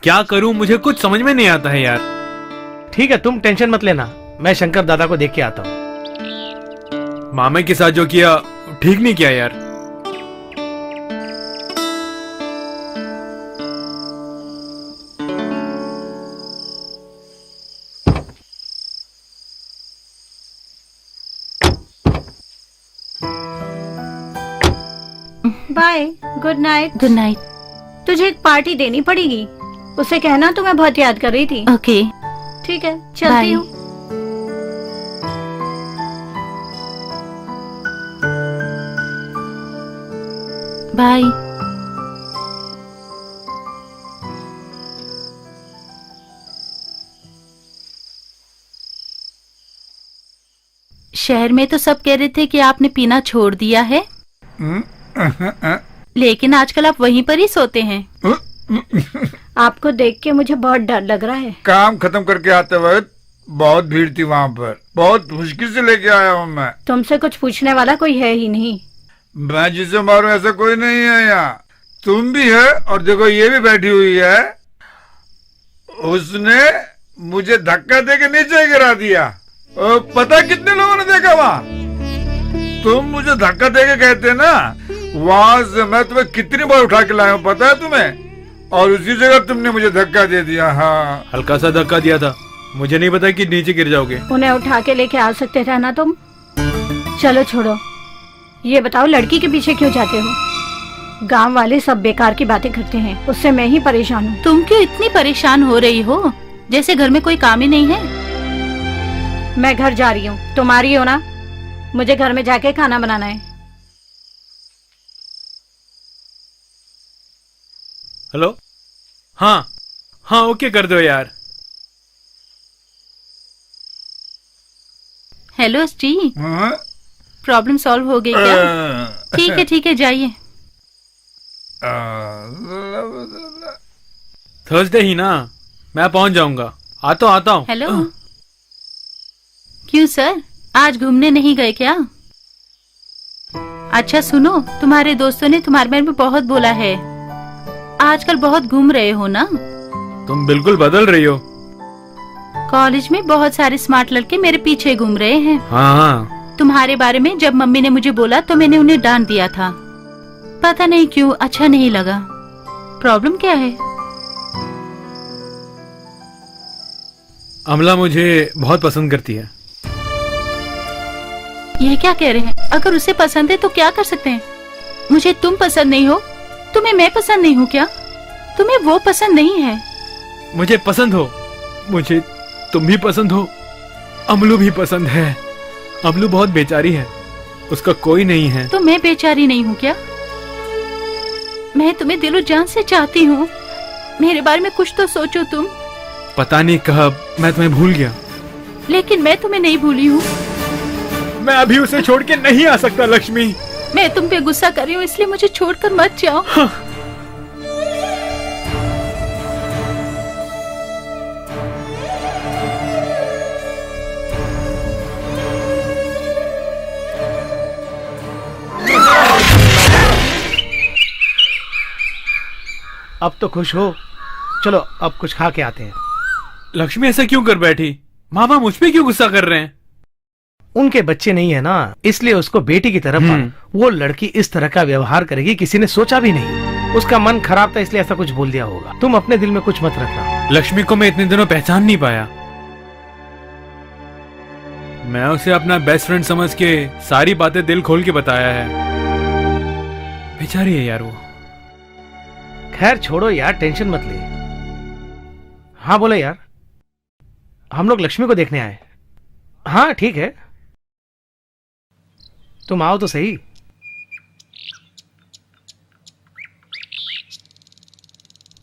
क्या करूं, मुझे कुछ समझ में नहीं आता है यार। ठीक है तुम टेंशन मत लेना, मैं शंकर दादा को देख के आता हूँ। मामा के साथ जो किया ठीक नहीं किया यार। Bye, good night. Good night. तुझे एक पार्टी देनी पड़ेगी, उसे कहना तो मैं बहुत याद कर रही थी। ओके ठीक है, चलती Bye. हूँ। बाय। शहर में तो सब कह रहे थे कि आपने पीना छोड़ दिया है, लेकिन आजकल आप वहीं पर ही सोते हैं। आपको देख के मुझे बहुत डर लग रहा है। काम खत्म करके आते वक्त बहुत भीड़ थी वहाँ पर, बहुत मुश्किल से लेके आया हूँ मैं। तुमसे कुछ पूछने वाला कोई है ही नहीं। मैं जिसे मारूं ऐसा कोई नहीं है यहाँ। तुम भी है और देखो ये भी बैठी हुई है। उसने मुझे धक्का देके नीचे गिरा दिया। पता कितने लोगों ने देखा वहाँ? तुम मुझे धक्का देके कहते ना, वहां से मैं तुम्हें कितनी बार उठा के लाया हूँ पता है तुम्हें? और उसी जगह तुमने मुझे धक्का दे दिया। हाँ, हल्का सा धक्का दिया था, मुझे नहीं पता कि नीचे गिर जाओगे। उन्हें उठा के लेके आ सकते थे ना तुम। चलो छोड़ो, ये बताओ लड़की के पीछे क्यों जाते हो? गांव वाले सब बेकार की बातें करते हैं, उससे मैं ही परेशान हूँ। तुम क्यों इतनी परेशान हो रही हो, जैसे घर में कोई काम ही नहीं है? मैं घर जा रही हूँ, तुम आ रही हो ना? मुझे घर में जाके खाना बनाना है। हेलो, हाँ हाँ ओके कर दो यार। हेलो जी, हाँ? प्रॉब्लम सॉल्व हो गई क्या? ठीक है जाइए। थर्सडे ही ना, मैं पहुंच जाऊंगा। आता हूँ। हेलो, क्यों सर, आज घूमने नहीं गए क्या? अच्छा सुनो, तुम्हारे दोस्तों ने तुम्हारे बारे में बहुत बोला है, आजकल बहुत घूम रहे हो ना? तुम बिल्कुल बदल रही हो। कॉलेज में बहुत सारे स्मार्ट लड़के मेरे पीछे घूम रहे हैं। हाँ, तुम्हारे बारे में जब मम्मी ने मुझे बोला तो मैंने उन्हें डांट दिया था। पता नहीं क्यों अच्छा नहीं लगा। प्रॉब्लम क्या है? अमला मुझे बहुत पसंद करती है। ये क्या कह रहे हैं? अगर उसे पसंद है तो क्या कर सकते हैं? मुझे तुम पसंद नहीं हो, तुम्हें मैं पसंद नहीं हूँ क्या? तुम्हें वो पसंद नहीं है। मुझे पसंद हो, मुझे तुम भी पसंद हो, अमलू भी पसंद है। अमलू बहुत बेचारी है, उसका कोई नहीं है। तो मैं बेचारी नहीं हूँ क्या? मैं तुम्हें दिलो जान से चाहती हूँ, मेरे बारे में कुछ तो सोचो तुम। पता नहीं कब मैं तुम्हें भूल गया। लेकिन मैं तुम्हें नहीं भूली हूँ। मैं अभी उसे छोड़ के नहीं आ सकता लक्ष्मी। मैं तुम पे गुस्सा कर रही हूँ, इसलिए मुझे छोड़कर मत जाओ। हाँ। अब तो खुश हो, चलो अब कुछ खा के आते हैं। लक्ष्मी ऐसा क्यों कर बैठी? मामा मुझ पे क्यों गुस्सा कर रहे हैं? उनके बच्चे नहीं है ना, इसलिए उसको बेटी की तरफ वो लड़की इस तरह का व्यवहार करेगी किसी ने सोचा भी नहीं। उसका मन खराब था इसलिए ऐसा कुछ बोल दिया होगा। तुम अपने दिल में कुछ मत रखना। लक्ष्मी को मैं इतने दिनों पहचान नहीं पाया। मैं उसे अपना बेस्ट फ्रेंड समझ के सारी बातें दिल खोल के बताया है। बेचारी है यार वो। खैर छोड़ो यार, टेंशन मत ले। हाँ बोले यार, हम लोग लक्ष्मी को देखने आए। हाँ ठीक है, तुम आओ तो सही।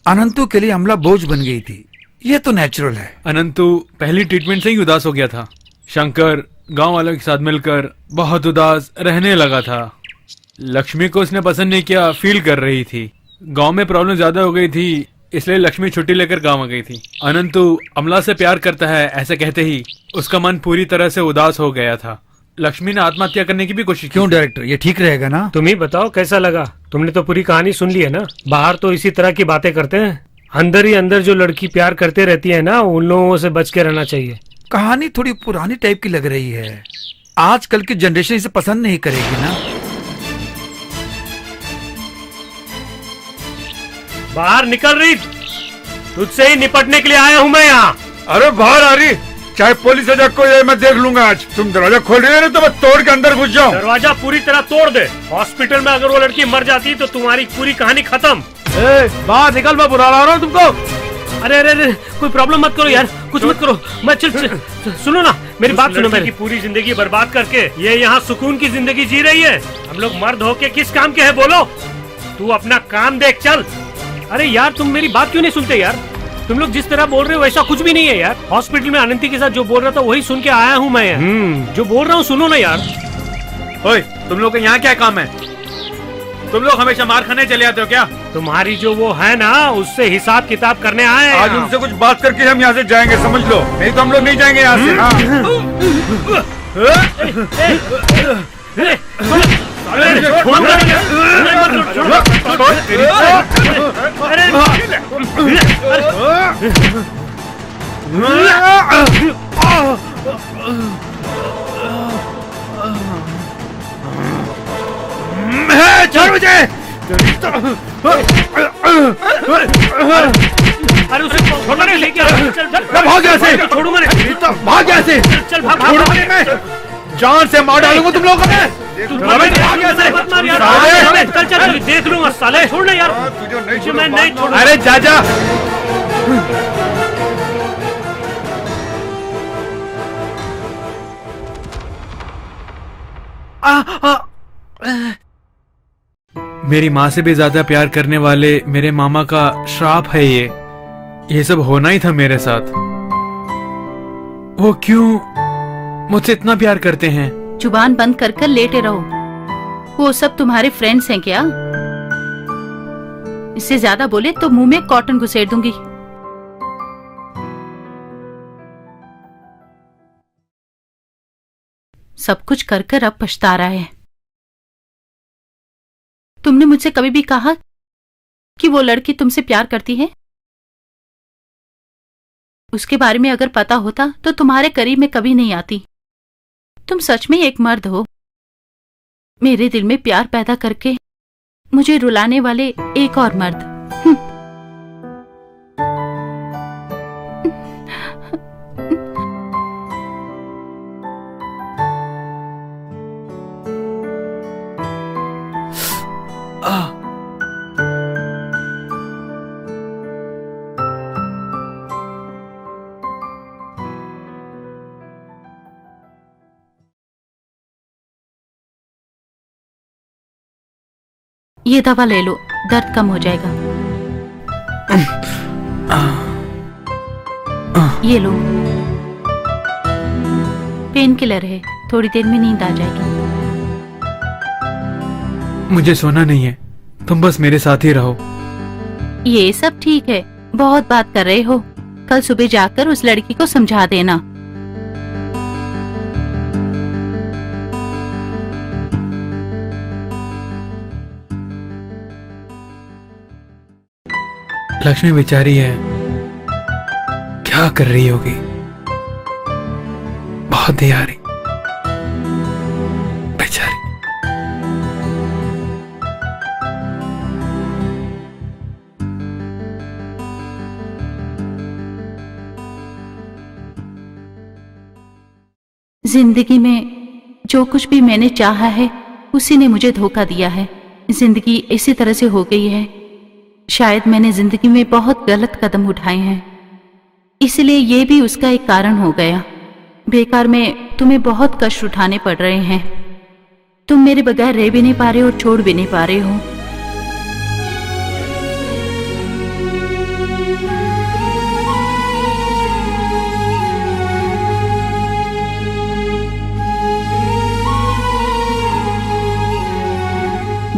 अनंतु के लिए अमला बोझ बन गई थी, ये तो नेचुरल है। अनंतु पहली ट्रीटमेंट से ही उदास हो गया था। शंकर गांव वालों के साथ मिलकर बहुत उदास रहने लगा था। लक्ष्मी को उसने पसंद नहीं किया, फील कर रही थी। गांव में प्रॉब्लम ज्यादा हो गई थी, इसलिए लक्ष्मी छुट्टी लेकर गांव आ गई थी। अनंतु अमला से प्यार करता है ऐसे कहते ही उसका मन पूरी तरह से उदास हो गया था। लक्ष्मी ने आत्महत्या करने की भी कोशिश की। क्यों डायरेक्टर, ये ठीक रहेगा ना? तुम ही बताओ कैसा लगा? तुमने तो पूरी कहानी सुन ली है ना। बाहर तो इसी तरह की बातें करते हैं, अंदर ही अंदर जो लड़की प्यार करते रहती है ना, उन लोगों से बच के रहना चाहिए। कहानी थोड़ी पुरानी टाइप की लग रही है, आजकल की जनरेशन इसे पसंद नहीं करेगी ना। बाहर निकल रही, तुझसे ही निपटने के लिए आया हूँ मैं यहाँ। अरे बाहर आ रही, चाहे पुलिस आ जाए कोई आए, मैं देख लूंगा आज। तुम दरवाजा खोल रहे हो ना तो मैं तोड़ के अंदर घुस जाऊं। दरवाजा पूरी तरह तोड़ दे। हॉस्पिटल में अगर वो लड़की मर जाती तो तुम्हारी पूरी कहानी खत्म। बाहर निकल, मैं बुला रहा हूँ तुमको। अरे अरे अरे, कोई प्रॉब्लम मत करो यार, कुछ मत करो। मैं चल सुनो ना, मेरी बात सुनो। मेरी पूरी जिंदगी बर्बाद करके ये यहाँ सुकून की जिंदगी जी रही है। हम लोग मर्द होके किस काम के हैं बोलो? तू अपना काम देख, चल। अरे यार तुम मेरी बात क्यों नहीं सुनते यार? तुम लोग जिस तरह बोल रहे हो वैसा कुछ भी नहीं है यार। हॉस्पिटल में अनंती के साथ जो बोल रहा था वही सुन के आया हूँ मैं। जो बोल रहा हूँ सुनो ना यार। ओए, तुम लोग का यहाँ क्या काम है? तुम लोग हमेशा मार खाने चले आते हो क्या? तुम्हारी जो वो है ना, उससे हिसाब किताब करने आए हैं। आज उनसे कुछ बात करके हम यहाँ से जाएंगे, समझ लो। नहीं तो हम लोग नहीं जाएंगे यहाँ से। छोड़ मुझे। अरे उसे छोड़ना नहीं, लेके भाग यहाँ से। छोड़ूंगा नहीं, भाग यहाँ से। चल भाग। मैं जान से मार डालूंगा तुम लोगों को मैं। भाग यहाँ से, मत मार यार। चल चल, देख लूंगा साले। छोड़ना यार, मैं नहीं छोड़। अरे जा। मेरी माँ से भी ज्यादा प्यार करने वाले मेरे मामा का श्राप है ये सब होना ही था मेरे साथ। वो क्यों मुझसे इतना प्यार करते हैं? जुबान बंद कर कर लेटे रहो। वो सब तुम्हारे फ्रेंड्स हैं क्या? इससे ज्यादा बोले तो मुंह में कॉटन घुसेड़ दूंगी। सब कुछ कर कर अब पछता रहा है। तुमने मुझसे कभी भी कहा कि वो लड़की तुमसे प्यार करती है? उसके बारे में अगर पता होता तो तुम्हारे करीब में कभी नहीं आती। तुम सच में एक मर्द हो, मेरे दिल में प्यार पैदा करके मुझे रुलाने वाले एक और मर्द। ये दवा ले लो, दर्द कम हो जाएगा। ये लो, पेन किलर है, थोड़ी देर में नींद आ जाएगी। मुझे सोना नहीं है, तुम बस मेरे साथ ही रहो। ये सब ठीक है, बहुत बात कर रहे हो। कल सुबह जाकर उस लड़की को समझा देना। लक्ष्मी बेचारी है, क्या कर रही होगी? बहुत दियारी बेचारी। जिंदगी में जो कुछ भी मैंने चाहा है उसी ने मुझे धोखा दिया है। जिंदगी इसी तरह से हो गई है। शायद मैंने जिंदगी में बहुत गलत कदम उठाए हैं, इसलिए ये भी उसका एक कारण हो गया। बेकार में तुम्हें बहुत कष्ट उठाने पड़ रहे हैं। तुम मेरे बगैर रह भी नहीं पा रहे हो और छोड़ भी नहीं पा रहे हो।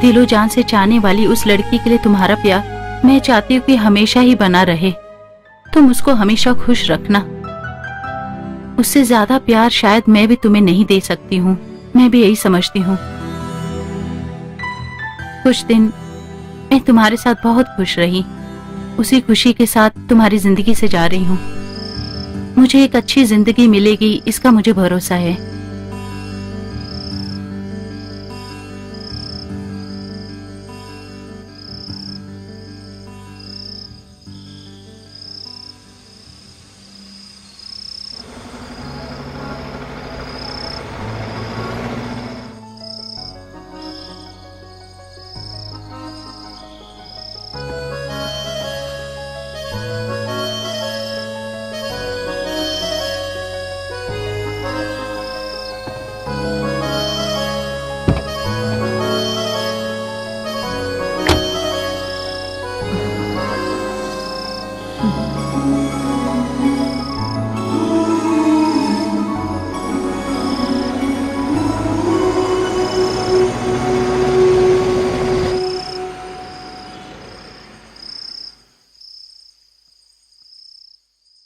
दिलो जान से चाहने वाली उस लड़की के लिए तुम्हारा प्यार मैं चाहती हूँ कि हमेशा ही बना रहे। तुम उसको हमेशा खुश रखना। उससे ज्यादा प्यार शायद मैं भी तुम्हें नहीं दे सकती हूँ। मैं भी यही समझती हूँ। कुछ दिन मैं तुम्हारे साथ बहुत खुश रही। उसी खुशी के साथ तुम्हारी जिंदगी से जा रही हूँ। मुझे एक अच्छी जिंदगी मिलेगी, इसका मुझे भरोसा है।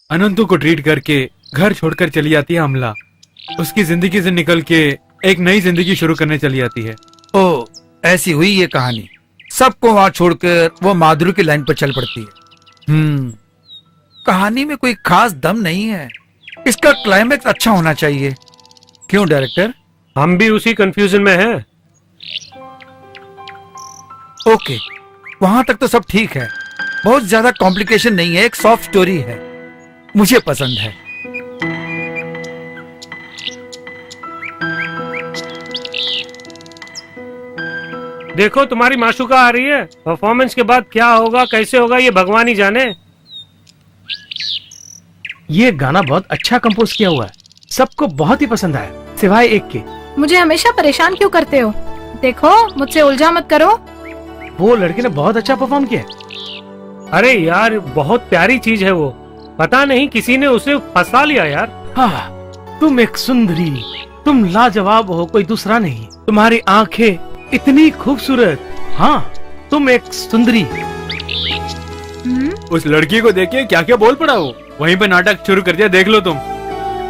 अनंतु को ट्रीट करके घर छोड़कर चली जाती है अमला। उसकी जिंदगी से निकल के एक नई जिंदगी शुरू करने चली जाती है। ओ, ऐसी हुई ये कहानी। सबको वहां छोड़कर वो माधुरी की लाइन पर चल पड़ती है। कहानी में कोई खास दम नहीं है। इसका क्लाइमेक्स अच्छा होना चाहिए। क्यों डायरेक्टर? हम भी उसी कंफ्यूजन में हैं। ओके, वहां तक तो सब ठीक है। बहुत ज्यादा कॉम्प्लिकेशन नहीं है, एक सॉफ्ट स्टोरी है। मुझे पसंद है। देखो तुम्हारी माशूका आ रही है। परफॉर्मेंस के बाद क्या होगा, कैसे होगा, ये भगवान ही जाने। ये गाना बहुत अच्छा कंपोज किया हुआ है, सबको बहुत ही पसंद आया, सिवाय एक के। मुझे हमेशा परेशान क्यों करते हो? देखो, मुझसे उलझा मत करो। वो लड़की ने बहुत अच्छा परफॉर्म किया। अरे यार, बहुत प्यारी चीज है वो। पता नहीं किसी ने उसे फंसा लिया यार। हाँ, तुम एक सुंदरी, तुम लाजवाब हो, कोई दूसरा नहीं। तुम्हारी आंखें इतनी खूबसूरत। हाँ, तुम एक सुंदरी। उस लड़की को देखिए क्या क्या बोल पड़ा वो। वहीं पे नाटक शुरू कर दिया, देख लो तुम।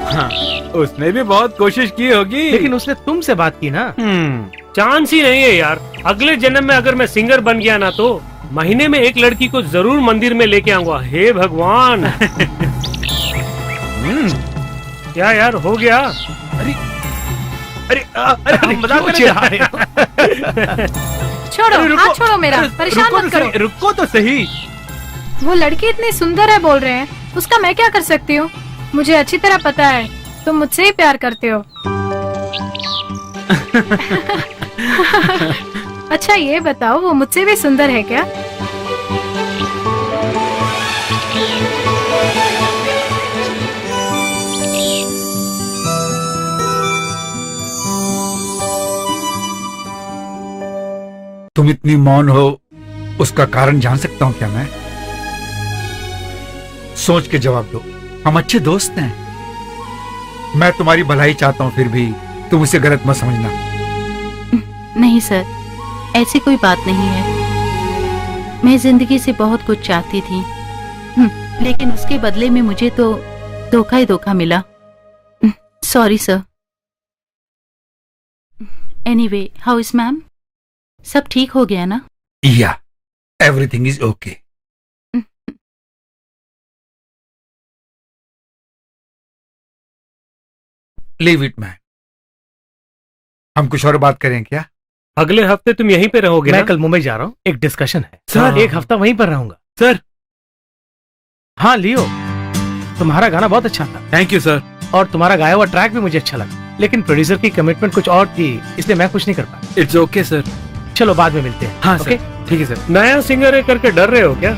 हाँ, उसने भी बहुत कोशिश की होगी, लेकिन उसने तुमसे बात की ना। चांस ही नहीं है यार। अगले जन्म में अगर मैं सिंगर बन गया ना, तो महीने में एक लड़की को जरूर मंदिर में लेके आऊंगा। हे भगवान। क्या यार, हो गया? अरे हम मजाक कर रहे हैं। छोड़ो, हाथ छोड़ो मेरा। परेशान मत करो। रुको तो सही। वो लड़की इतनी सुंदर है बोल रहे हैं, उसका मैं क्या कर सकती हूँ? मुझे अच्छी तरह पता है तुम मुझसे ही प्यार करते हो। अच्छा ये बताओ, वो मुझसे भी सुंदर है क्या? तुम इतनी मौन हो, उसका कारण जान सकता हूँ क्या मैं? सोच के जवाब दो। हम अच्छे दोस्त हैं। मैं तुम्हारी भलाई चाहता हूँ, फिर भी तुम इसे गलत मत समझना। नहीं सर, ऐसी कोई बात नहीं है। मैं जिंदगी से बहुत कुछ चाहती थी, लेकिन उसके बदले में मुझे तो धोखा ही धोखा मिला। Sorry sir. Anyway, how is ma'am? सब ठीक हो गया ना? या, everything is okay. Leave it man. हम कुछ और बात करें क्या? अगले हफ्ते तुम यहीं पे रहोगे मैं ना? कल मुंबई जा रहा हूँ, एक डिस्कशन है सर। एक हफ्ता वहीं पर रहूंगा सर। हाँ लियो, तुम्हारा गाना बहुत अच्छा था। Thank you sir. और तुम्हारा गाया हुआ ट्रैक भी मुझे अच्छा लगा, लेकिन प्रोड्यूसर की कमिटमेंट कुछ और थी, इसलिए मैं कुछ नहीं कर पाया। It's okay sir. चलो बाद में मिलते हैं। हाँ ओके? सर, ठीक है सर। नया सिंगर है करके डर रहे हो क्या?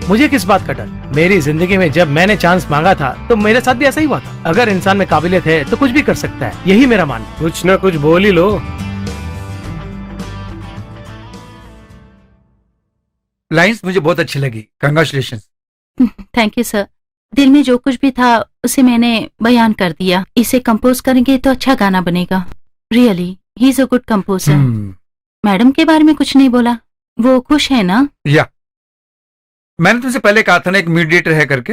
मुझे किस बात का डर? मेरी जिंदगी में जब मैंने चांस मांगा था तो मेरे साथ भी ऐसा ही हुआ था। अगर इंसान में काबिलियत है तो कुछ भी कर सकता है, यही मेरा मानना। कुछ ना कुछ बोल ही लो। लाइंस मुझे बहुत अच्छी लगी। कंग्रेचुलेशंस। Thank you sir. दिल में जो कुछ भी था उसे मैंने बयान कर दिया। इसे कंपोज करेंगे तो अच्छा गाना बनेगा। Really he is a good composer. Madam के बारे में कुछ नहीं बोला, वो खुश है ना? या, मैंने तुमसे पहले कहा था ना एक मीडिएटर है करके,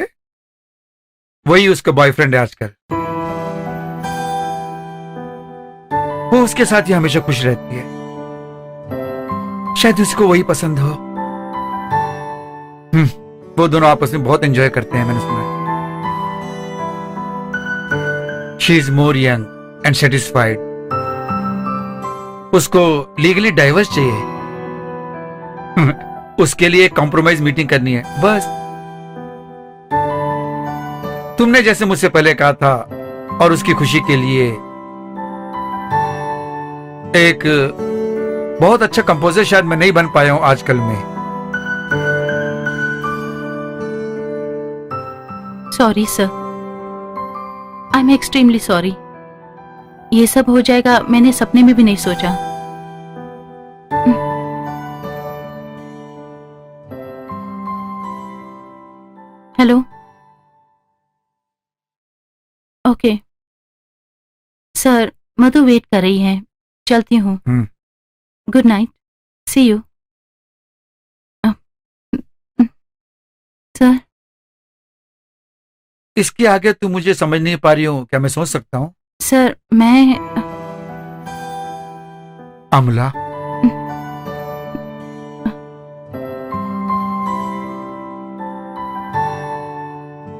वही उसका बॉयफ्रेंड है आजकल। वो उसके साथ ही हमेशा खुश रहती है। शायद उसको वही पसंद हो। वो दोनों आपस में बहुत एंजॉय करते हैं, मैंने सुना है। She is more young and satisfied. उसको लीगली डाइवर्स चाहिए। उसके लिए कॉम्प्रोमाइज मीटिंग करनी है बस। तुमने जैसे मुझसे पहले कहा था, और उसकी खुशी के लिए एक बहुत अच्छा कंपोजर शायद मैं नहीं बन पाया हूं आजकल में। Sorry sir, I am extremely sorry. ये सब हो जाएगा मैंने सपने में भी नहीं सोचा। Hello, okay sir, Madhu wait कर रही है, चलती हूँ। Good night, see you. Sir इसके आगे तुम मुझे समझ नहीं पा रही हो, क्या मैं सोच सकता हूँ? सर मैं अमला,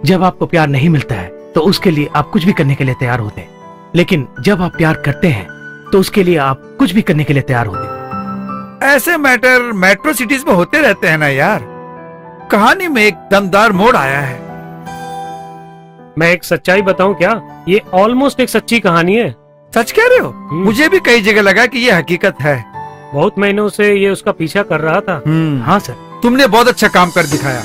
जब आपको प्यार नहीं मिलता है तो उसके लिए आप कुछ भी करने के लिए तैयार होते हैं, लेकिन जब आप प्यार करते हैं तो उसके लिए आप कुछ भी करने के लिए तैयार होते हैं। ऐसे मैटर मेट्रो सिटीज में होते रहते हैं ना यार। कहानी में एक दमदार मोड़ आया है। मैं एक सच्चाई बताऊं क्या? ये ऑलमोस्ट एक सच्ची कहानी है। सच कह रहे हो? मुझे भी कई जगह लगा कि ये हकीकत है। बहुत महीनों से ये उसका पीछा कर रहा था। हाँ सर। तुमने बहुत अच्छा काम कर दिखाया।